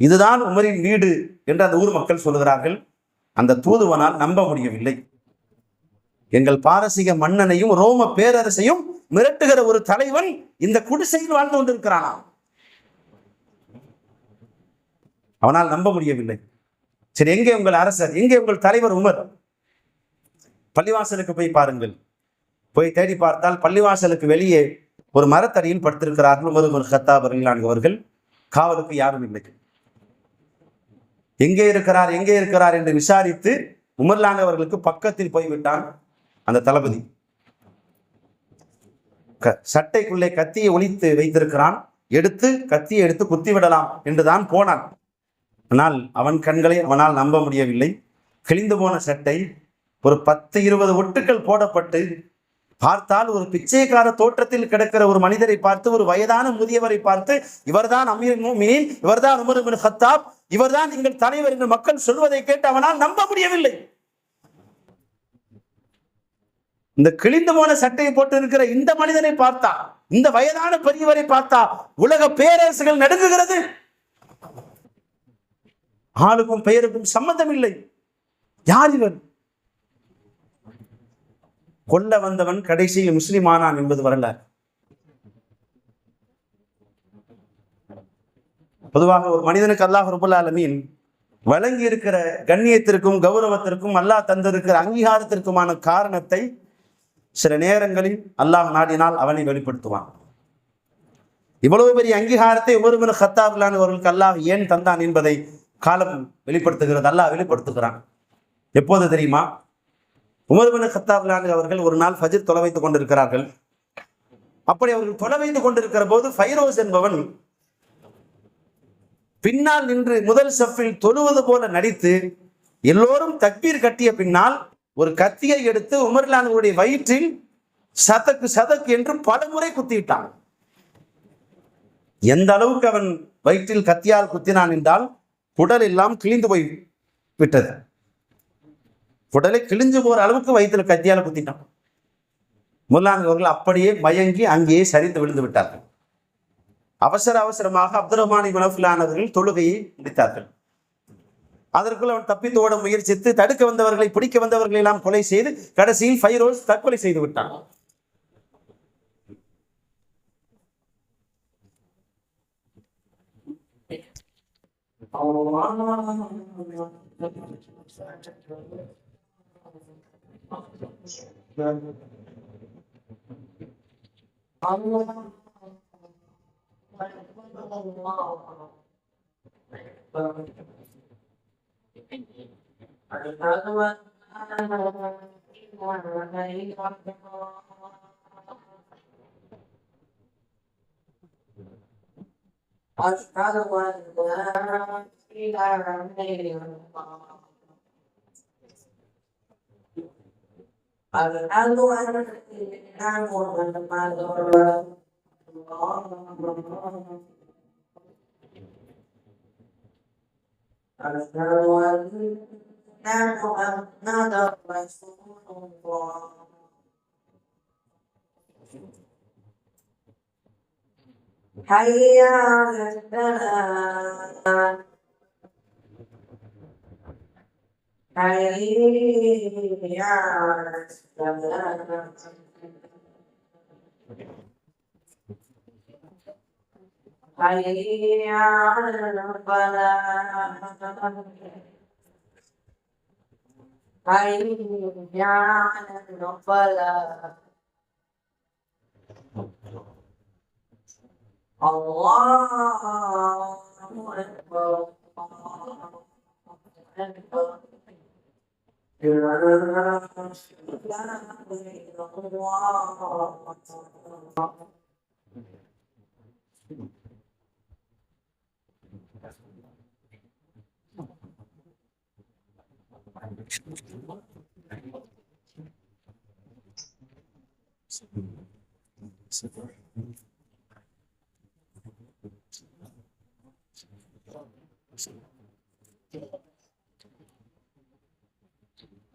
இதுதான் உமரின் வீடு என்று அந்த ஊர் மக்கள் சொல்கிறார்கள். அந்த தூதுவனால் நம்ப முடியவில்லை. எங்கள் பாரசீக மன்னனையும் ரோம பேரரசையும் மிரட்டுகிற ஒரு தலைவன் இந்த குடிசையில் வாழ்ந்து கொண்டிருக்கிறானா? அவனால் நம்ப முடியவில்லை. சரி, எங்கே உங்கள் அரசர், எங்கே உங்கள் தலைவர் உமர்? பள்ளிவாசலுக்கு போய் பாருங்கள். போய் தேடி பார்த்தால் பள்ளிவாசலுக்கு வெளியே ஒரு மரத்தடியில் படுத்திருக்கிறார்கள் உமர் இப்னு கத்தாப் ரலியல்லாஹு அவர்கள். காவலுக்கு யாரும் இல்லை. எங்கே இருக்கிறார் எங்கே இருக்கிறார் என்று விசாரித்து உமர்லான் அவர்களுக்கு பக்கத்தில் போய்விட்டான் அந்த தளபதி. சட்டைக்குள்ளே கத்தியை ஒளித்து வைத்திருக்கிறான். கத்தியை எடுத்து குத்தி விடலாம் என்றுதான் போனான். ஆனால் அவன் கண்களை அவனால் நம்ப முடியவில்லை. கிழிந்து போன சட்டை, ஒரு 10-20 ஒட்டுக்கள் போடப்பட்டு, பார்த்தால் ஒரு பிச்சைக்கார தோற்றத்தில் கிடக்கிற ஒரு மனிதரை பார்த்து, ஒரு வயதான முதியவரை பார்த்து, இவர்தான் அமீருல் முஃமினீன், இவர்தான் உமர் இப்னு கத்தாப், இவர்தான் எங்கள் தலைவர் என்று மக்கள் சொல்வதை கேட்டு அவனால் நம்ப முடியவில்லை. இந்த கிழிந்து போன சட்டையை போட்டு இருக்கிற இந்த மனிதனை பார்த்தா, இந்த வயதான பெரியவரை பார்த்தா உலக பேரரசுகள் நடுங்குகிறது. ஆளுக்கும் பெயருக்கும் சம்பந்தம் இல்லை. யார் இவர்? கொல்ல வந்தவன் கடைசியில் முஸ்லிமானான் என்பது வரலாறு. பொதுவாக ஒரு மனிதனுக்கு அல்லாஹ் ரப்பல் ஆலமீன் வழங்கி இருக்கிற கண்ணியத்திற்கும் கௌரவத்திற்கும், அல்லாஹ் தந்திருக்கிற அங்கீகாரத்திற்குமான காரணத்தை சில நேரங்களில் அல்லாஹ் நாடினால் அவனை வெளிப்படுத்துவான். இவ்வளவு பெரிய அங்கீகாரத்தை உமர் இப்னு கத்தாப் அவர்களுக்கு அல்லாஹ் ஏன் தந்தான் என்பதை காலம் வெளிப்படுத்துகிறது. அல்லாஹ் வெளிப்படுத்துகிறான். எப்போது தெரியுமா? உமர் இப்னு கத்தாப் அவர்கள் ஒரு நாள் ஃபஜ்ர் தொலை வைத்துக் கொண்டிருக்கிறார்கள். அப்படி அவர்கள் தொலை வைத்துக் கொண்டிருக்கிற போது ஃபைரோஸ் என்பவன் பின்னால் நின்று முதல் சஃபில் தொழுவது போல நடித்து, எல்லோரும் தக்பீர் கட்டிய பின்னால் ஒரு கத்தியை எடுத்து உமர்லானுடைய வயிற்றில் சதக்கு சதக்கு என்று பல முறை குத்திவிட்டான். எந்த அளவுக்கு அவன் வயிற்றில் கத்தியால் குத்தினான் என்றால், குடல் எல்லாம் கிழிந்து போய் விட்டது. குடலை கிழிஞ்சு போற அளவுக்கு வயிற்றில் கத்தியால் குத்திட்டான். உமர்லான் அவர்கள் அப்படியே மயங்கி அங்கேயே சரிந்து விழுந்து விட்டார்கள். அவசரமாக அப்துல் ரஹ்மான் இப்னு அவ்ஃப் அவர்கள் தொழுகையை முடித்தார்கள். அதற்குள் அவன் தப்பித்து ஓட முயற்சித்து தடுக்க வந்தவர்களை, பிடிக்க வந்தவர்களை எல்லாம் கொலை செய்து கடைசியில் ஃபைரோஸ் தற்கொலை செய்து விட்டான்.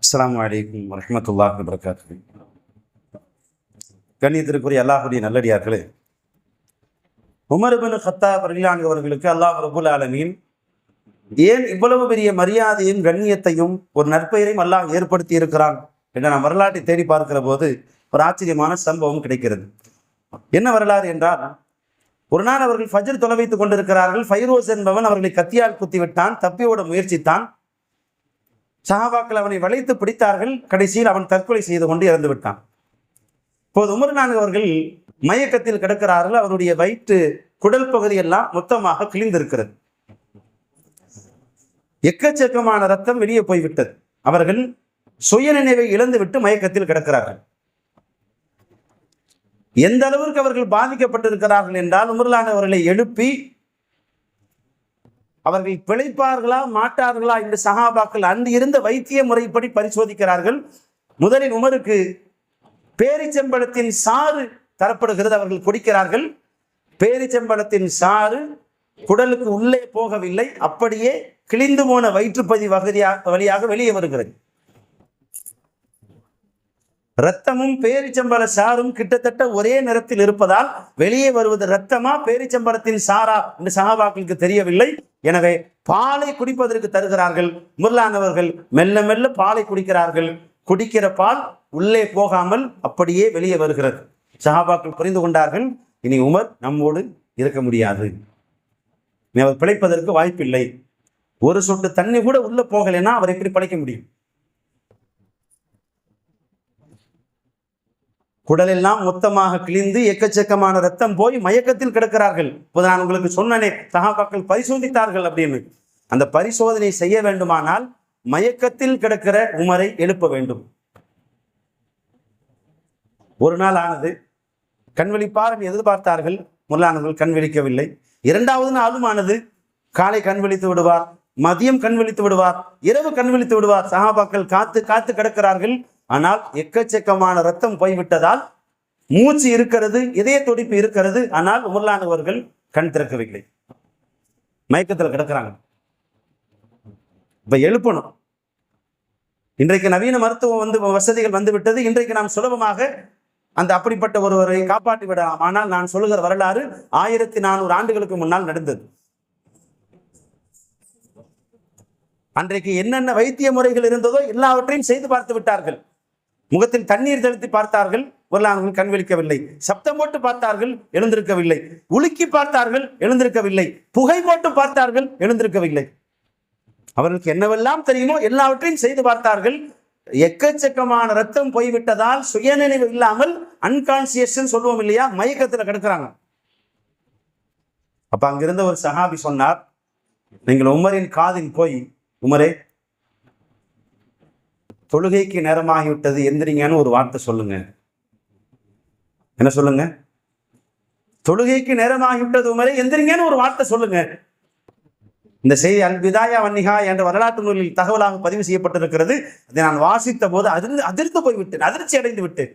அஸ்ஸலாமு அலைக்கும் வரஹ்மத்துல்லாஹி வபரகாத்துஹு. கண்ணியத்திற்குரிய அல்லாஹ்வுடைய நல்லடியார்களே, உமர் இப்னு கத்தாப் ரலியல்லாஹு அவர்களுக்கு அல்லாஹ் ரப்பல் ஆலமீன் ஏன் இவ்வளவு பெரிய மரியாதையும் கண்ணியத்தையும் ஒரு நற்பெயரையும் அல்லாஹ் ஏற்படுத்தி இருக்கிறான் என்ற நாம் வரலாற்றை தேடி பார்க்கிற போது ஒரு ஆச்சரியமான சம்பவம் கிடைக்கிறது. என்ன வரலாறு என்றால், ஒரு நாள் அவர்கள் ஃபஜ்ர் தொலை வைத்துக் கொண்டிருக்கிறார்கள். ஃபைரோஸ் என்பவன் அவர்களை கத்தியால் குத்திவிட்டான், தப்பியோட முயற்சித்தான். சஹாபாக்கள் அவனை வளைத்து பிடித்தார்கள். கடைசியில் அவன் தற்கொலை செய்து கொண்டு இறந்து விட்டான். இப்போது உமர் நான்கு அவர்கள் மயக்கத்தில் கிடக்கிறார்கள். அவருடைய வயிற்று குடல் பகுதியெல்லாம் மொத்தமாக கிழிந்திருக்கிறது. எக்கச்சக்கமான ரத்தம் வெளியே போய்விட்டது. அவர்கள் சுயநினைவை இழந்துவிட்டு மயக்கத்தில் கிடக்கிறார்கள். எந்த அளவிற்கு அவர்கள் பாதிக்கப்பட்டிருக்கிறார்கள் என்றால், உமர்லான் அவர்களை எழுப்பி அவர்கள் பிழைப்பார்களா மாட்டார்களா என்று சஹாபாக்கள் அன்று இருந்த வைத்திய முறைப்படி பரிசோதிக்கிறார்கள். முதலில் உமருக்கு பேரிச்சம்பழத்தின் சாறு தரப்படுகிறது, அவர்கள் குடிக்கிறார்கள். பேரிச்சம்பழத்தின் சாறு குடலுக்கு உள்ளே போகவில்லை, அப்படியே கிழிந்து போன வயிற்றுப்பதி வழியாக வெளியே வருகிறது. இரத்தமும் பேரிச்சம்பழ சாரும் கிட்டத்தட்ட ஒரே நிறத்தில் இருப்பதால் வெளியே வருவது இரத்தமா பேரிச்சம்பழத்தின் சாரா என்று சஹாபாக்களுக்கு தெரியவில்லை. எனவே பாலை குடிப்பதற்கு தருகிறார்கள். முர்லானவர்கள் மெல்ல மெல்ல பாலை குடிக்கிறார்கள். குடிக்கிற பால் உள்ளே போகாமல் அப்படியே வெளியே வருகிறது. சஹாபாக்கள் புரிந்து கொண்டார்கள், இனி உமர் நம்மோடு இருக்க முடியாது, அவர் பிழைப்பதற்கு வாய்ப்பில்லை. ஒரு சொட்டு தண்ணி கூட உள்ள போகலைன்னா அவர் எப்படி பிழைக்க முடியும்? குடலெல்லாம் மொத்தமாக கிழிந்து எக்கச்சக்கமான ரத்தம் போய் மயக்கத்தில் கிடக்கிறார்கள். இப்போது நான் உங்களுக்கு சொன்னனே, சஹாபாக்கள் பரிசோதித்தார்கள் அப்படின்னு. அந்த பரிசோதனை செய்ய வேண்டுமானால் மயக்கத்தில் கிடக்கிற உமரை எழுப்ப வேண்டும். ஒரு நாள் ஆனது, கண்விழிப்பார் எதிர்பார்த்தார்கள். முர்லானவர்கள் கண் விழிக்கவில்லை. இரண்டாவது நாளும் ஆனது, காலை கண் விழித்து விடுவார், மதியம் கண் விழித்து விடுவார், இரவு கண் விழித்து விடுவார். சஹாபாக்கள் காத்து காத்து கிடக்கிறார்கள். ஆனால் எக்கச்சக்கமான ரத்தம் போய்விட்டதால் மூச்சு இருக்கிறது, இதய துடிப்பு இருக்கிறது. ஆனால் உமர்லானவர்கள் கண் திறக்கவில்லை, மயக்கத்தில் கிடக்கிறாங்க. இப்ப எழுப்பணும். இன்றைக்கு நவீன மருத்துவ வசதிகள் வந்துவிட்டது. இன்றைக்கு நாம் சுலபமாக அந்த அப்படிப்பட்ட ஒருவரை காப்பாற்றி விடலாம். ஆனால் நான் சொல்லுகிற வரலாறு 1400 ஆண்டுகளுக்கு முன்னால் நடந்தது. அன்றைக்கு என்னென்ன வைத்திய முறைகள் இருந்ததோ எல்லாவற்றையும் செய்து பார்த்து விட்டார்கள். முகத்தில் தண்ணீர் தெளித்து பார்த்தார்கள், முர்லானவர்கள் கண் விழிக்கவில்லை. சப்தம் போட்டு பார்த்தார்கள், எழுந்திருக்கவில்லை. உலுக்கி பார்த்தார்கள், எழுந்திருக்கவில்லை. புகை போட்டு பார்த்தார்கள், எழுந்திருக்கவில்லை. அவர்களுக்கு என்னவெல்லாம் தெரியுமோ எல்லாவற்றையும் செய்து பார்த்தார்கள். எக்கச்சக்கமான ரத்தம் போய்விட்டதால் சுயநினைவு இல்லாமல் அன்கான்சியஸ் சொல்லுவோம் இல்லையா, மயக்கத்தில் கிடக்கிறாங்க. அப்ப அங்கிருந்த ஒரு சஹாபி சொன்னார், நீங்கள் உமரின் காதில் போய், உமரே தொழுகைக்கு நேரமாகிவிட்டது, எந்திரிங்கன்னு ஒரு வார்த்தை சொல்லுங்க. என்ன சொல்லுங்க? தொழுகைக்கு நேரமாகிவிட்டது உமரே, எந்திரிங்கன்னு ஒரு வார்த்தை சொல்லுங்க. இந்த செய்தி அல் பிதாயா வன்னிகா என்ற வரலாற்று நூலில் தகவலாக பதிவு செய்யப்பட்டிருக்கிறது. அதை நான் வாசித்த போது அதிர்ந்து போய்விட்டேன், அதிர்ச்சி அடைந்து விட்டேன்.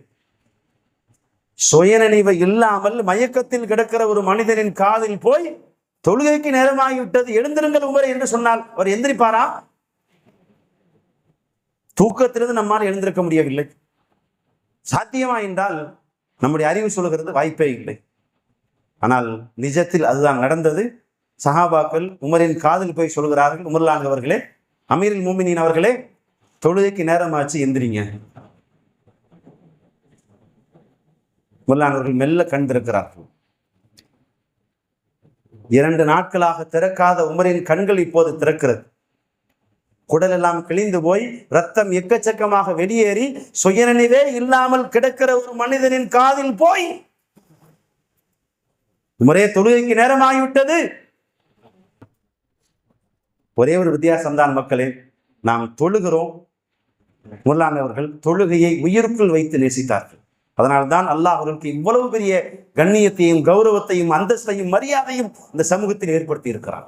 சுயநினைவு இல்லாமல் மயக்கத்தில் கிடக்கிற ஒரு மனிதனின் காதில் போய் தொழுகைக்கு நேரமாகிவிட்டது, எழுந்திருங்கள் உமரே என்று சொன்னால் அவர் எந்திரிப்பாரா? தூக்கத்திலிருந்து நம்மால் எழுந்திருக்க முடியவில்லை. சாத்தியமா என்றால் நம்முடைய அறிவு சொல்லுகிறது வாய்ப்பே இல்லை. ஆனால் நிஜத்தில் அதுதான் நடந்தது. சஹாபாக்கள் உமரின் காதில் போய் சொல்கிறார்கள், உமர்லான் அவர்களே, அமீருல் மூமினீன் அவர்களே, தொழுகைக்கு நேரமாச்சு, எந்திரிங்க. உமர்லான் அவர்கள் மெல்ல கண் திறக்கிறார்கள். 2 நாட்களாக திறக்காத உமரின் கண்கள் இப்போது திறக்கிறது. குடல் எல்லாம் கிழிந்து போய் ரத்தம் எக்கச்சக்கமாக வெளியேறி சுயநினைவே இல்லாமல் கிடக்கிற ஒரு மனிதனின் காதில் போய், உமரே தொழுகைக்கு நேரமாகிவிட்டது. ஒரே ஒரு வித்தியாசம்தான் மக்களே, நாம் தொழுகிறோம். முர்லானவர்கள் தொழுகையை உயிருக்குள் வைத்து நேசித்தார்கள். அதனால்தான் அல்லாஹ் அவர்களுக்கு இவ்வளவு பெரிய கண்ணியத்தையும் கௌரவத்தையும் அந்தஸ்தையும் மரியாதையும் இந்த சமூகத்தில் ஏற்படுத்தி இருக்கிறார்.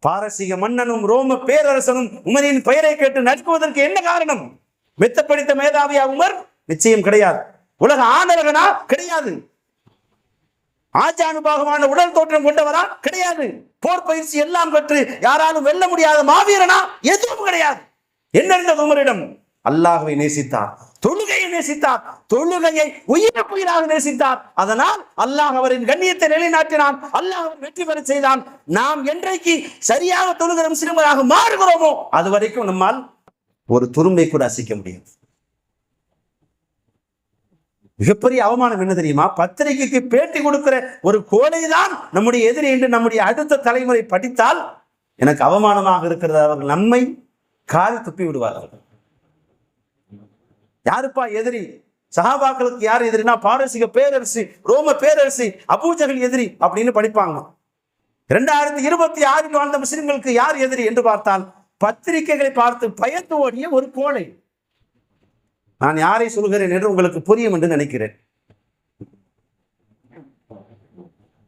பாரசீக மன்னனும் ரோம பேரரசனும் உமரின் பெயரை கேட்டு நடுக்குவதற்கு என்ன காரணம்? மெத்த படித்த மேதாவியா உமர்? நிச்சயம் கிடையாது. உலக ஆணழகனா? கிடையாது. ஆஜானுபாகமான உடல் தோற்றம் கொண்டவரா? கிடையாது. போர் பயிற்சி எல்லாம் பெற்று யாராலும் வெல்ல முடியாத மாவீரனா? எதுவும் கிடையாது. என்ன இருந்தது உமரிடம்? அல்லாஹ்வை நேசித்தார், தொழுகையை நேசித்தார், தொழுகையை உயிராக நேசித்தார். அதனால் அல்லாஹ் அவரின் கண்ணியத்தை நிலைநாட்டினான், அல்லாஹ் வெற்றி பெற செய்தான். நாம் என்றைக்கு சரியாக தொழுகிற முஸ்லிம்களாக மாறுகிறோமோ அது வரைக்கும் நம்மால் ஒரு துரும்பை கூட அசைக்க முடியாது. மிகப்பெரிய அவமானம் என்ன தெரியுமா? பத்திரிகைக்கு பேட்டி கொடுக்கிற ஒரு கோழைதான் நம்முடைய எதிரி என்று நம்முடைய அடுத்த தலைமுறை படித்தால் எனக்கு அவமானமாக இருக்கிறது. அவர்கள் நம்மை காது துப்பி விடுவார்கள். யாருப்பா எதிரி? சஹாபாக்களுக்கு யார் எதிரினா பாரசீக பேரரசு, ரோம பேரரசு, அபூஜஹல் எதிரி அப்படின்னு படிப்பாங்க. 2026 வாழ்ந்த முஸ்லிம்களுக்கு யார் எதிரி என்று பார்த்தால் பத்திரிகைகளை பார்த்து பயந்து ஓடிய ஒரு கோழை. நான் யாரை சொல்கிறேன் என்று உங்களுக்கு புரியும் என்று நினைக்கிறேன்.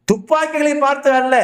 துப்பாக்கிகளை பார்த்து அல்ல,